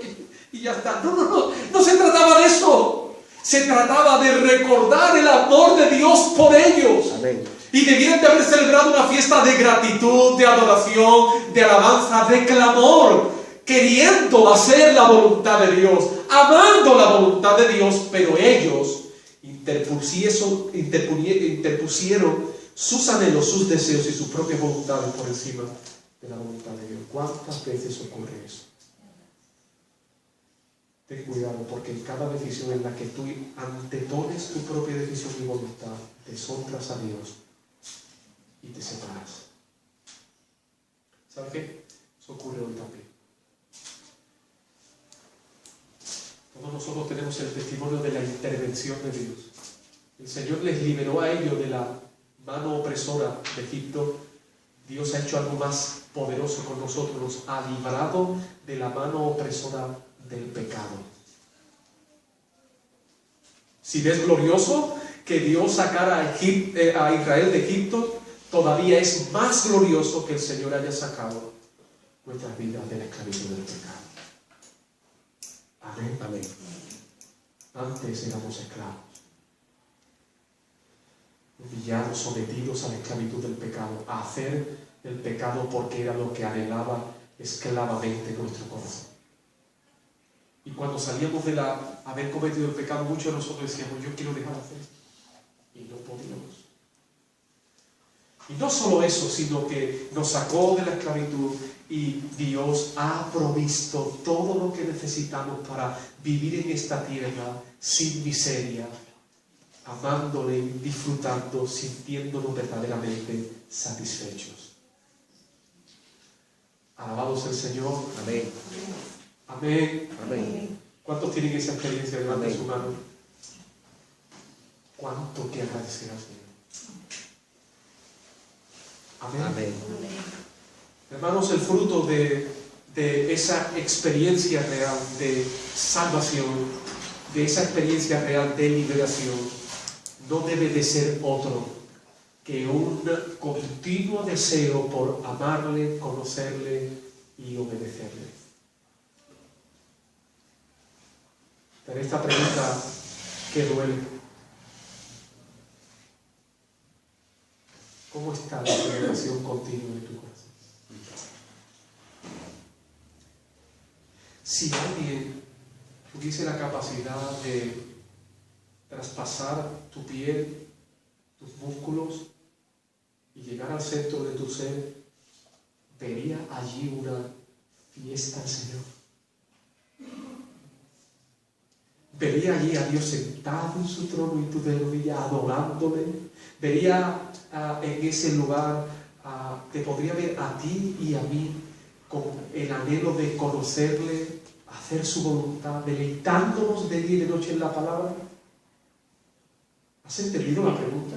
y ya está. No se trataba de eso. Se trataba de recordar el amor de Dios por ellos. Amén. Y debieran de haber celebrado una fiesta de gratitud, de adoración, de alabanza, de clamor, queriendo hacer la voluntad de Dios, amando la voluntad de Dios, pero ellos interpusieron sus anhelos, sus deseos y sus propias voluntades por encima de la voluntad de Dios. ¿Cuántas veces ocurre eso? Ten cuidado, porque en cada decisión en la que tú antepones tu propia decisión y voluntad, deshonras a Dios y te separas. ¿Sabes qué? Eso ocurre hoy también. Todos nosotros tenemos el testimonio de la intervención de Dios. El Señor les liberó a ellos de la mano opresora de Egipto. Dios ha hecho algo más poderoso con nosotros. Nos ha librado de la mano opresora del pecado. Si ves glorioso que Dios sacara a Israel de Egipto, todavía es más glorioso que el Señor haya sacado nuestras vidas de la esclavitud del pecado. Amén. Amén. Antes éramos esclavos, humillados, sometidos a la esclavitud del pecado, a hacer el pecado porque era lo que anhelaba esclavamente nuestro corazón. Y cuando salíamos de haber cometido el pecado, muchos de nosotros decíamos, yo quiero dejar de hacer esto. Y no podíamos. Y no solo eso, sino que nos sacó de la esclavitud y Dios ha provisto todo lo que necesitamos para vivir en esta tierra sin miseria, amándole, disfrutando, sintiéndonos verdaderamente satisfechos. Alabado sea el Señor. Amén. Amén. Amén. ¿Cuántos tienen esa experiencia delante de su mano? ¿Cuánto que agradecer al Señor? Amén. Amén. Hermanos, el fruto de esa experiencia real de salvación, de esa experiencia real de liberación, no debe de ser otro que un continuo deseo por amarle, conocerle y obedecerle. Pero esta pregunta que duele: ¿cómo está la relación continua de tu corazón? Si alguien tuviese la capacidad de traspasar tu piel, tus músculos y llegar al centro de tu ser, vería allí una fiesta al Señor. Vería allí a Dios sentado en su trono y tú de rodillas adorándole. Vería en ese lugar, te podría ver a ti y a mí con el anhelo de conocerle, hacer su voluntad, deleitándonos de día y de noche en la palabra. ¿Has entendido la pregunta?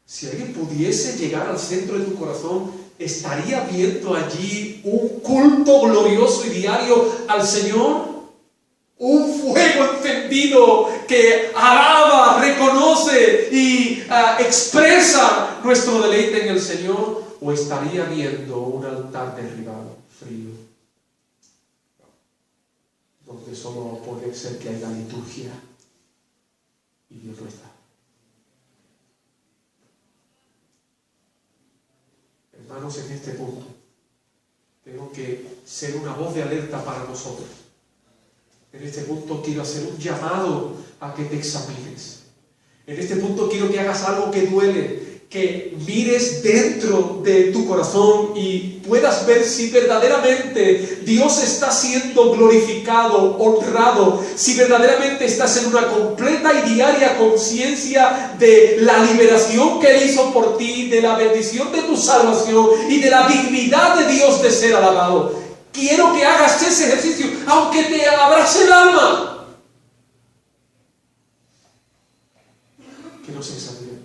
Si alguien pudiese llegar al centro de tu corazón, ¿estaría viendo allí un culto glorioso y diario al Señor? Un fuego encendido que alaba, reconoce y expresa nuestro deleite en el Señor. ¿O estaría viendo un altar derribado, frío, donde solo puede ser que haya liturgia y Dios no está? Hermanos, en este punto tengo que ser una voz de alerta para nosotros. En este punto quiero hacer un llamado a que te examines. En este punto quiero que hagas algo que duele, que mires dentro de tu corazón y puedas ver si verdaderamente Dios está siendo glorificado, honrado, si verdaderamente estás en una completa y diaria conciencia de la liberación que Él hizo por ti, de la bendición de tu salvación y de la dignidad de Dios de ser alabado. Quiero que hagas ese ejercicio, aunque te abrace el alma. Que nos examinemos.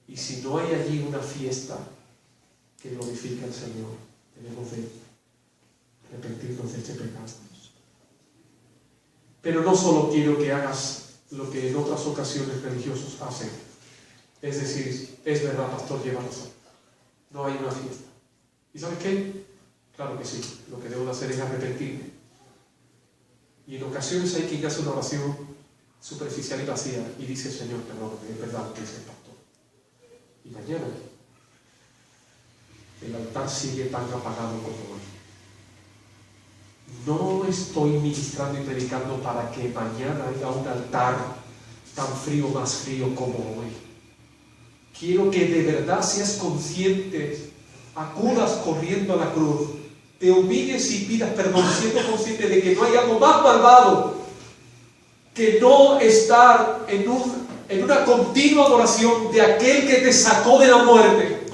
Y si no hay allí una fiesta que glorifique al Señor, debemos de arrepentirnos de este pecado. Pero no solo quiero que hagas lo que en otras ocasiones religiosos hacen. Es decir, es verdad, pastor, lleva razón. No hay una fiesta. ¿Y sabes qué? Claro que sí. Lo que debo de hacer es arrepentirme. Y en ocasiones hay quien hace una oración superficial y vacía, y dice: Señor, perdóname, es verdad lo que dice el pastor. Y mañana el altar sigue tan apagado como hoy. No estoy ministrando y predicando para que mañana haya un altar tan frío, más frío como hoy. Quiero que de verdad seas consciente, acudas corriendo a la cruz, te humilles y pidas perdón, siendo consciente de que no hay algo más malvado que no estar en una continua adoración de aquel que te sacó de la muerte,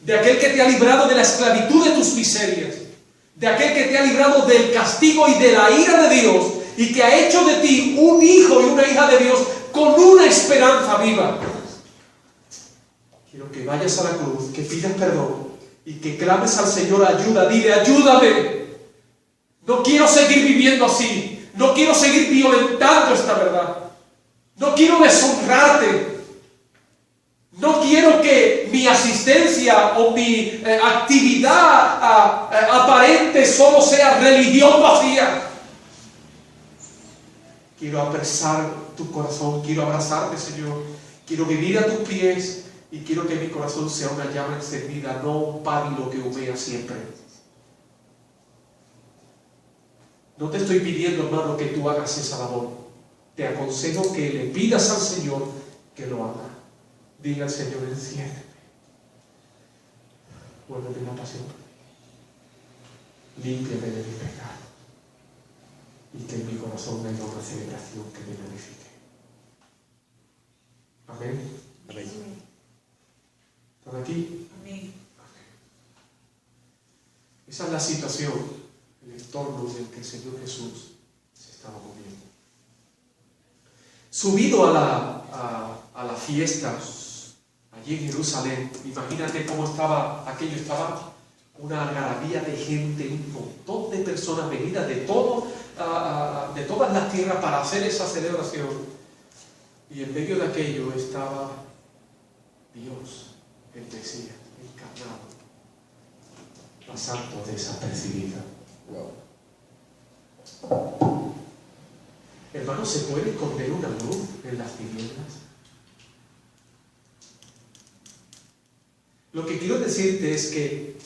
de aquel que te ha librado de la esclavitud de tus miserias, de aquel que te ha librado del castigo y de la ira de Dios, y que ha hecho de ti un hijo y una hija de Dios con una esperanza viva. Quiero que vayas a la cruz, que pidas perdón y que clames al Señor ayuda. Dile: ayúdame. No quiero seguir viviendo así. No quiero seguir violentando esta verdad. No quiero deshonrarte. No quiero que mi asistencia o mi actividad aparente solo sea religión vacía. Quiero apresar tu corazón, quiero abrazarte, Señor. Quiero vivir a tus pies y quiero que mi corazón sea una llama encendida, no un pábilo que humea siempre. No te estoy pidiendo, hermano, que tú hagas esa labor. Te aconsejo que le pidas al Señor que lo haga. Diga al Señor: enciéndeme. Vuélveme la pasión. Límpiame de mi pecado. Y que en mi corazón haya una celebración que me glorifique. Amén. Amén. ¿Están aquí? Amén. Esa es la situación, el entorno en el que el Señor Jesús se estaba moviendo. Subido a la fiesta allí en Jerusalén, imagínate cómo estaba aquello. Estaba una algarabía de gente, un montón de personas venidas de todas las tierras para hacer esa celebración. Y en medio de aquello estaba Dios, el Mesías, encarnado, pasando desapercibida. Wow. Hermano, ¿se puede esconder una luz en las tinieblas? Lo que quiero decirte es que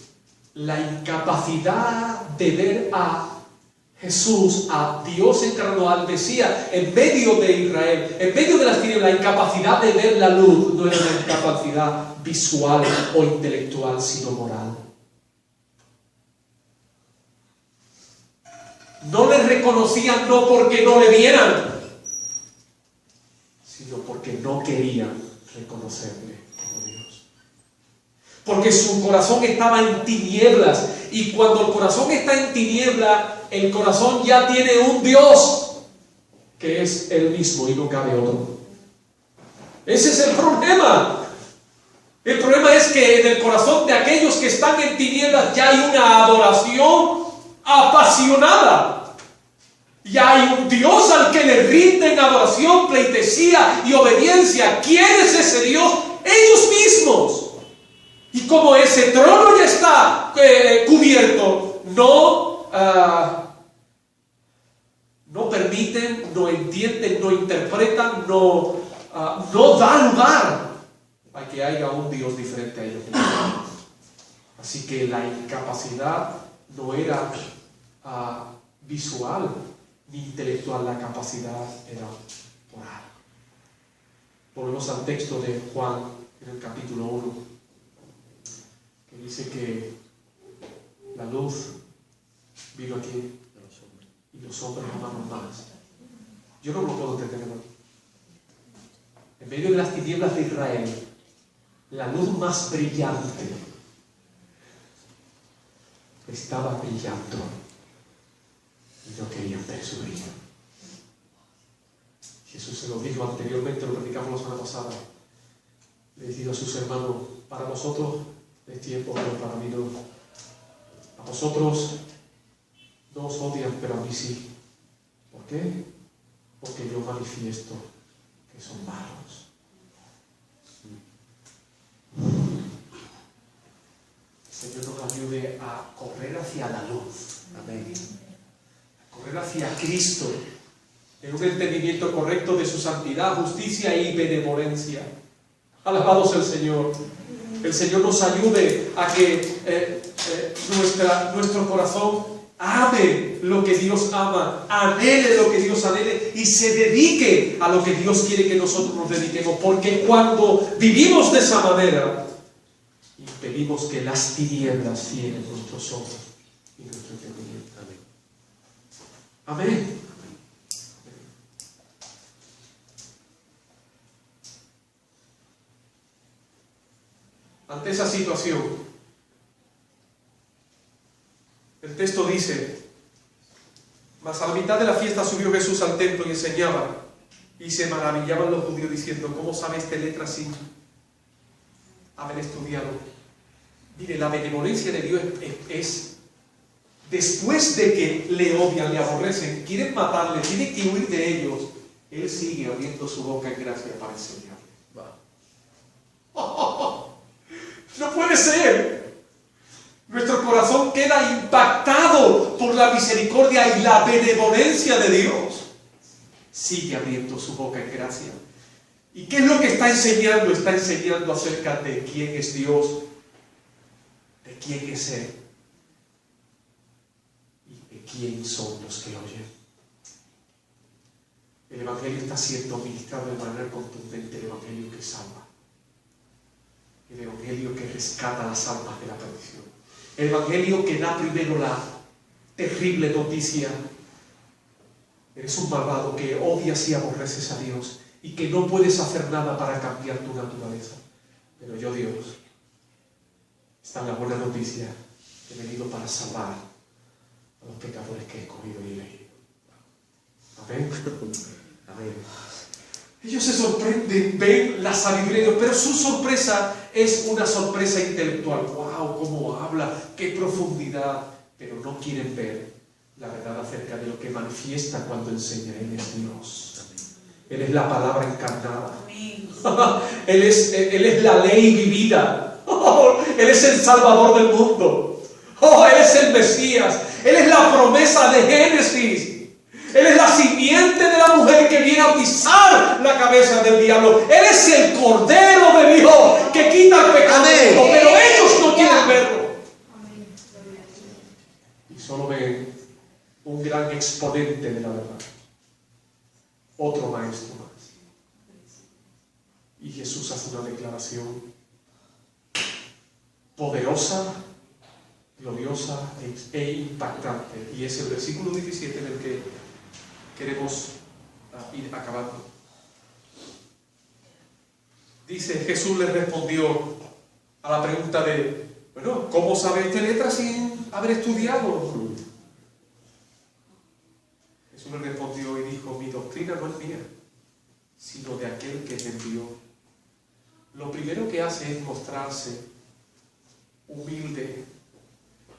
la incapacidad de ver a Jesús, a Dios encarnado, al Mesías, en medio de Israel, en medio de las tinieblas, la incapacidad de ver la luz no era una incapacidad visual o intelectual, sino moral. No le reconocían no porque no le vieran, sino porque no querían reconocerle como Dios. Porque su corazón estaba en tinieblas, y cuando el corazón está en tinieblas, el corazón ya tiene un Dios que es el mismo y no cabe otro. Ese es el problema. El problema es que en el corazón de aquellos que están en tinieblas ya hay una adoración apasionada. Ya hay un Dios al que le rinden adoración, pleitesía y obediencia. ¿Quién es ese Dios? Ellos mismos. Y como ese trono ya está cubierto, no permiten, no entienden, no interpretan, no dan lugar a que haya un Dios diferente a ellos. Así que la incapacidad no era visual ni intelectual, la capacidad era moral. Volvemos al texto de Juan en el capítulo 1, que dice que la luz vino aquí y los hombres amaron más. Yo no lo puedo entender, hermano. En medio de las tinieblas de Israel, la luz más brillante estaba brillando y no querían ver su brillo. Jesús se lo dijo anteriormente, lo predicamos la semana pasada. Le dijo a sus hermanos: para vosotros es tiempo, pero para mí no. A vosotros no os odian, pero a mí sí. ¿Por qué? Porque yo manifiesto que son malos. El Señor nos ayude a correr hacia la luz. Amén. A correr hacia Cristo. en un entendimiento correcto de su santidad, justicia y benevolencia. Alabados el Señor. El Señor nos ayude a que nuestro corazón ame lo que Dios ama, anhele lo que Dios anhele y se dedique a lo que Dios quiere que nosotros nos dediquemos, porque cuando vivimos de esa manera, impedimos que las tinieblas cieguen nuestros ojos y nuestro entendimiento. Amén. Amén. Ante esa situación, el texto dice: mas a la mitad de la fiesta subió Jesús al templo y enseñaba, y se maravillaban los judíos diciendo: ¿cómo sabe este letra sin haber estudiado? Mire, la benevolencia de Dios es después de que le odian, le aborrecen, quieren matarle, tienen que huir de ellos, Él sigue abriendo su boca en gracia para enseñarle. No puede ser. Nuestro corazón queda impactado por la misericordia y la benevolencia de Dios. Sigue abriendo su boca en gracia. ¿Y qué es lo que está enseñando? Está enseñando acerca de quién es Dios, de quién es Él y de quién son los que oyen. El Evangelio está siendo ministrado de manera contundente, el Evangelio que salva, el Evangelio que rescata las almas de la perdición, el Evangelio que da primero la terrible noticia: eres un malvado que odias y aborreces a Dios y que no puedes hacer nada para cambiar tu naturaleza, pero yo, Dios, está la buena noticia: he venido para salvar a los pecadores que he escogido y elegido. Amén. Amén. Ellos se sorprenden, ven la sabiduría de Dios, pero su sorpresa es una sorpresa intelectual. ¡Wow! ¿Cómo habla? ¡Qué profundidad! Pero no quieren ver la verdad acerca de lo que manifiesta cuando enseña. Él es Dios. Él es la palabra encarnada. Él es la ley vivida. Él es el Salvador del mundo. Él es el Mesías. Él es la promesa de Génesis. Él es la simiente de la mujer que viene a pisar la cabeza del diablo. Él es el Cordero de Dios que quita el pecado del mundo, pero ellos no quieren verlo. Y solo ven un gran exponente de la verdad, otro maestro más. Y Jesús hace una declaración poderosa, gloriosa e impactante. Y es el versículo 17 en el que queremos ir acabando. Dice: Jesús le respondió a la pregunta de: bueno, ¿cómo sabe esta letra sin haber estudiado? Jesús le respondió y dijo: mi doctrina no es mía, sino de aquel que me envió. Lo primero que hace es mostrarse humilde.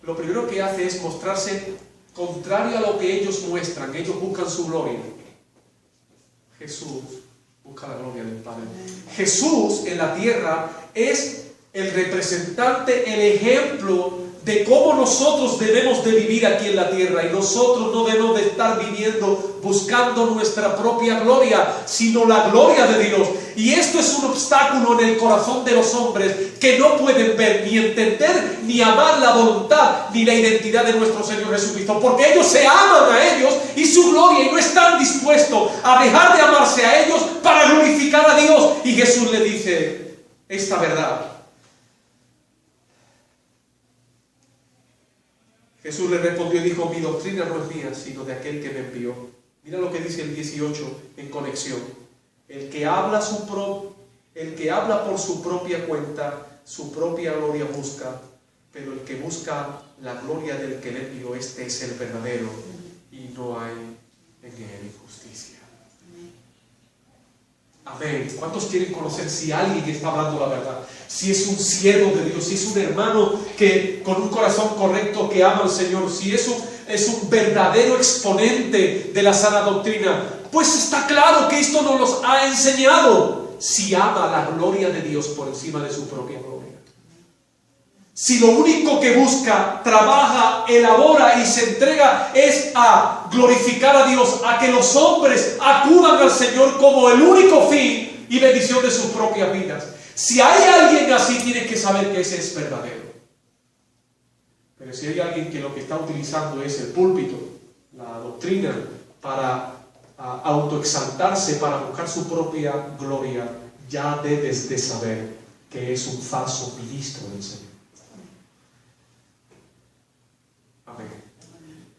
Lo primero que hace es mostrarse contrario a lo que ellos muestran. Ellos buscan su gloria. Jesús busca la gloria del Padre. Jesús en la tierra es el representante, el ejemplo de cómo nosotros debemos de vivir aquí en la tierra. Y nosotros no debemos de estar viviendo buscando nuestra propia gloria, sino la gloria de Dios. Y esto es un obstáculo en el corazón de los hombres que no pueden ver, ni entender, ni amar la voluntad, ni la identidad de nuestro Señor Jesucristo. Porque ellos se aman a ellos y su gloria, y no están dispuestos a dejar de amarse a ellos para glorificar a Dios. Y Jesús le dice esta verdad. Jesús le respondió y dijo: mi doctrina no es mía, sino de aquel que me envió. Mira lo que dice el 18 en conexión. El que habla por su propia cuenta, su propia gloria busca, pero el que busca la gloria del que le envió, este es el verdadero, y no hay en él injusticia. Amén. ¿Cuántos quieren conocer si alguien está hablando la verdad? Si es un siervo de Dios, si es un hermano que con un corazón correcto que ama al Señor, si es un verdadero exponente de la sana doctrina, pues está claro que esto nos los ha enseñado. Si ama la gloria de Dios por encima de su propia gloria, si lo único que busca, trabaja, elabora y se entrega es a glorificar a Dios, a que los hombres acudan al Señor como el único fin y bendición de sus propias vidas? Si hay alguien así, tienes que saber que ese es verdadero. Pero si hay alguien que lo que está utilizando es el púlpito, la doctrina, para autoexaltarse, para buscar su propia gloria, ya debes de saber que es un falso ministro del Señor. Amén.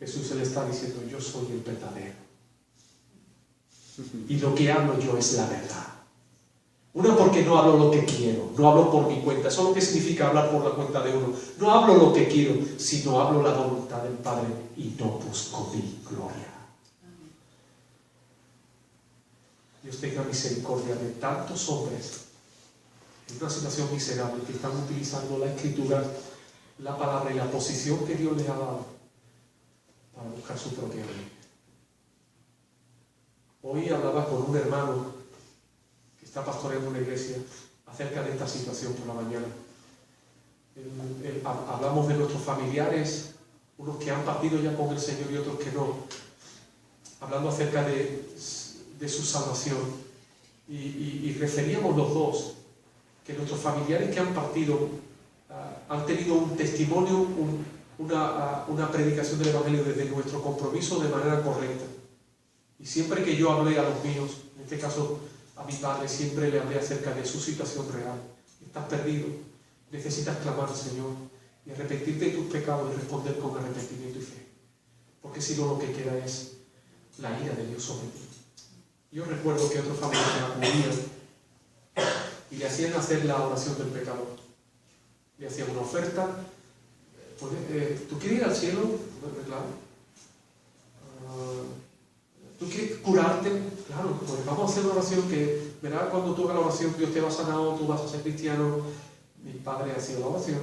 Jesús se le está diciendo: yo soy el verdadero. Y lo que hablo yo es la verdad. Uno, porque no hablo lo que quiero, no hablo por mi cuenta. Eso es lo que significa hablar por la cuenta de uno. No hablo lo que quiero, sino hablo la voluntad del Padre y no busco mi gloria. Dios tenga misericordia de tantos hombres en una situación miserable que están utilizando la Escritura, la palabra y la posición que Dios les ha dado para buscar su propia gloria. Hoy hablaba con un hermano que está pastoreando una iglesia acerca de esta situación por la mañana. Hablamos de nuestros familiares, unos que han partido ya con el Señor y otros que no, hablando acerca de su salvación, y referíamos los dos que nuestros familiares que han partido han tenido un testimonio, una predicación del Evangelio desde nuestro compromiso de manera correcta. Y siempre que yo hablé a los míos, en este caso a mi padre, siempre le hablé acerca de su situación real. Estás perdido, necesitas clamar al Señor y arrepentirte de tus pecados y responder con arrepentimiento y fe, porque si no, lo que queda es la ira de Dios sobre ti. Yo recuerdo que otros familiares me acudían y le hacían hacer la oración del pecador. Le hacían una oferta. ¿Tú quieres ir al cielo? Claro. ¿Tú quieres curarte? Claro, pues vamos a hacer una oración que, verás, cuando tú hagas la oración, Dios te va a sanar, tú vas a ser cristiano. Mi padre hacía la oración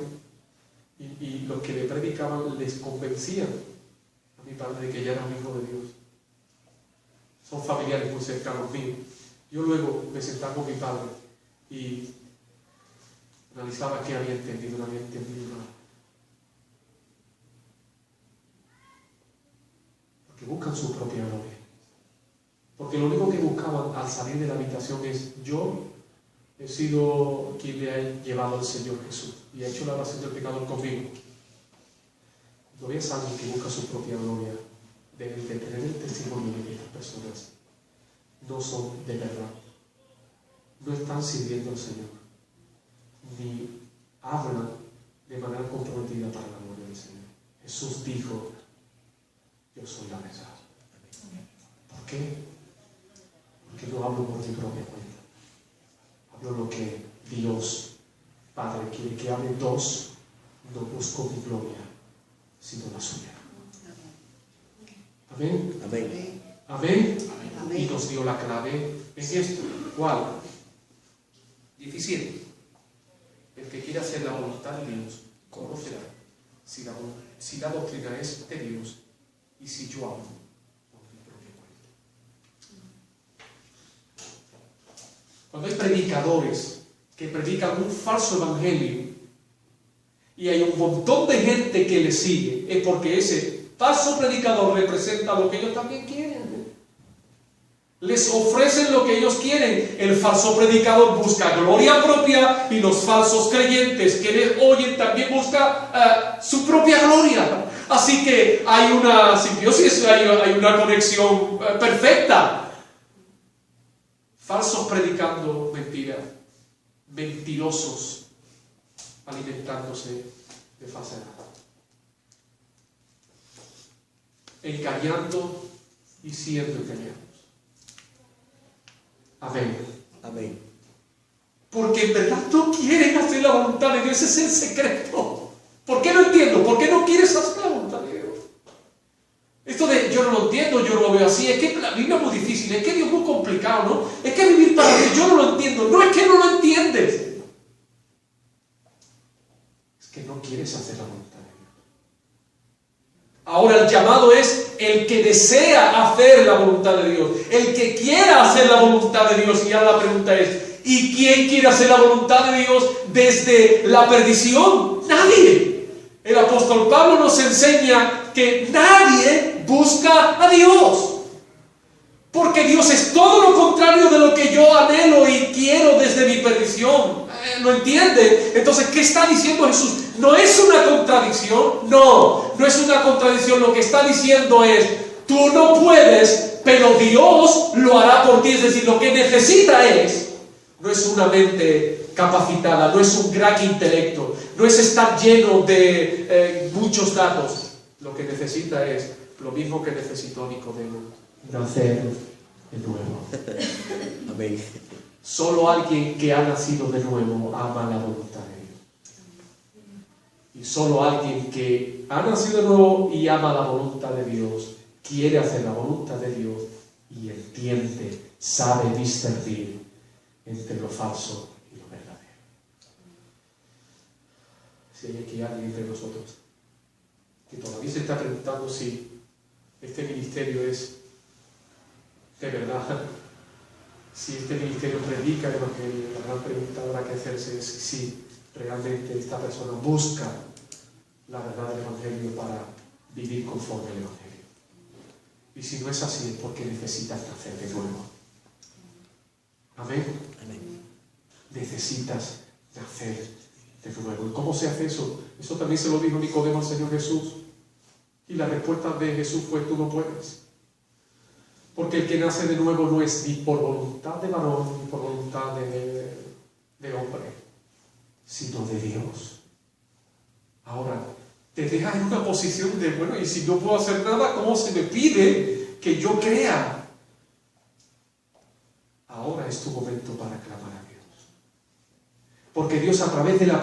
y los que le predicaban les convencían a mi padre de que ya era un hijo de Dios. Son familiares muy cercanos míos. Yo luego me sentaba con mi padre y analizaba qué había entendido, no había entendido nada. Porque buscan su propia gloria. Porque lo único que buscaban al salir de la habitación es: yo he sido quien le ha llevado al Señor Jesús y ha hecho la oración del pecador conmigo. Cuando veas a alguien que busca su propia gloria, deben de tener el testimonio de que estas personas no son de verdad, no están sirviendo al Señor, ni hablan de manera comprometida para la gloria del Señor. Jesús dijo: yo soy la verdad. ¿Por qué? Porque no hablo por mi propia cuenta, hablo lo que Dios Padre quiere que hablen dos. No busco mi gloria, sino la suya. Amén. Amén. Amén. Amén. Y nos dio la clave en esto. ¿Cuál? 17. El que quiera hacer la voluntad de Dios conocerá si la doctrina es de Dios y si yo hablo por mi propia cuenta. Cuando hay predicadores que predican un falso evangelio y hay un montón de gente que le sigue, es porque ese falso predicador representa lo que ellos también quieren. Les ofrecen lo que ellos quieren. El falso predicador busca gloria propia y los falsos creyentes que le oyen también buscan su propia gloria. Así que hay una simbiosis, hay una conexión perfecta. Falsos predicando mentiras, mentirosos alimentándose de falsedad, engañando y siendo engañados. Amén. Amén. Porque en verdad no quieren hacer la voluntad de Dios. Ese es el secreto. ¿Por qué no entiendo? ¿Por qué no quieres hacer la voluntad de Dios? Esto de yo no lo entiendo, yo no lo veo así, es que la Biblia es muy difícil, es que Dios es muy complicado, ¿no? Es que vivir para Dios yo no lo entiendo. No es que no lo entiendes, es que no quieres hacer la voluntad de Dios. Ahora el llamado es el que desea hacer la voluntad de Dios, el que quiera hacer la voluntad de Dios. Y ahora la pregunta es: ¿Y quién quiere hacer la voluntad de Dios desde la perdición? Nadie. El apóstol Pablo nos enseña que nadie busca a Dios. Porque Dios es todo lo contrario de lo que yo anhelo y quiero desde mi perdición. ¿Lo entiende? Entonces, ¿qué está diciendo Jesús? No es una contradicción. No es una contradicción. Lo que está diciendo es, tú no puedes, pero Dios lo hará por ti. Es decir, lo que necesita no es una mente capacitada, no es un gran intelecto, no es estar lleno de muchos datos. Lo que necesita es lo mismo que necesitó Nicodemo: nacer de nuevo. Amén. Solo alguien que ha nacido de nuevo ama la voluntad de Dios. Y solo alguien que ha nacido de nuevo y ama la voluntad de Dios, quiere hacer la voluntad de Dios y entiende, sabe discernir entre lo falso y lo verdadero. Si hay aquí alguien entre nosotros que todavía se está preguntando si este ministerio es de verdad, si este ministerio predica el Evangelio, la gran pregunta ahora que hacerse es si realmente esta persona busca la verdad del Evangelio para vivir conforme al Evangelio. Y si no es así, es porque necesitas nacer de nuevo. Amén. Amén. Necesitas nacer de nuevo. ¿Y cómo se hace eso? Eso también se lo dijo Nicodemo al Señor Jesús. Y la respuesta de Jesús fue: tú no puedes. Porque el que nace de nuevo no es ni por voluntad de varón ni por voluntad de hombre, sino de Dios. Ahora, te dejas en una posición de, bueno, y si no puedo hacer nada, ¿cómo se me pide que yo crea? Ahora es tu momento para clamar a Dios. Porque Dios, a través de la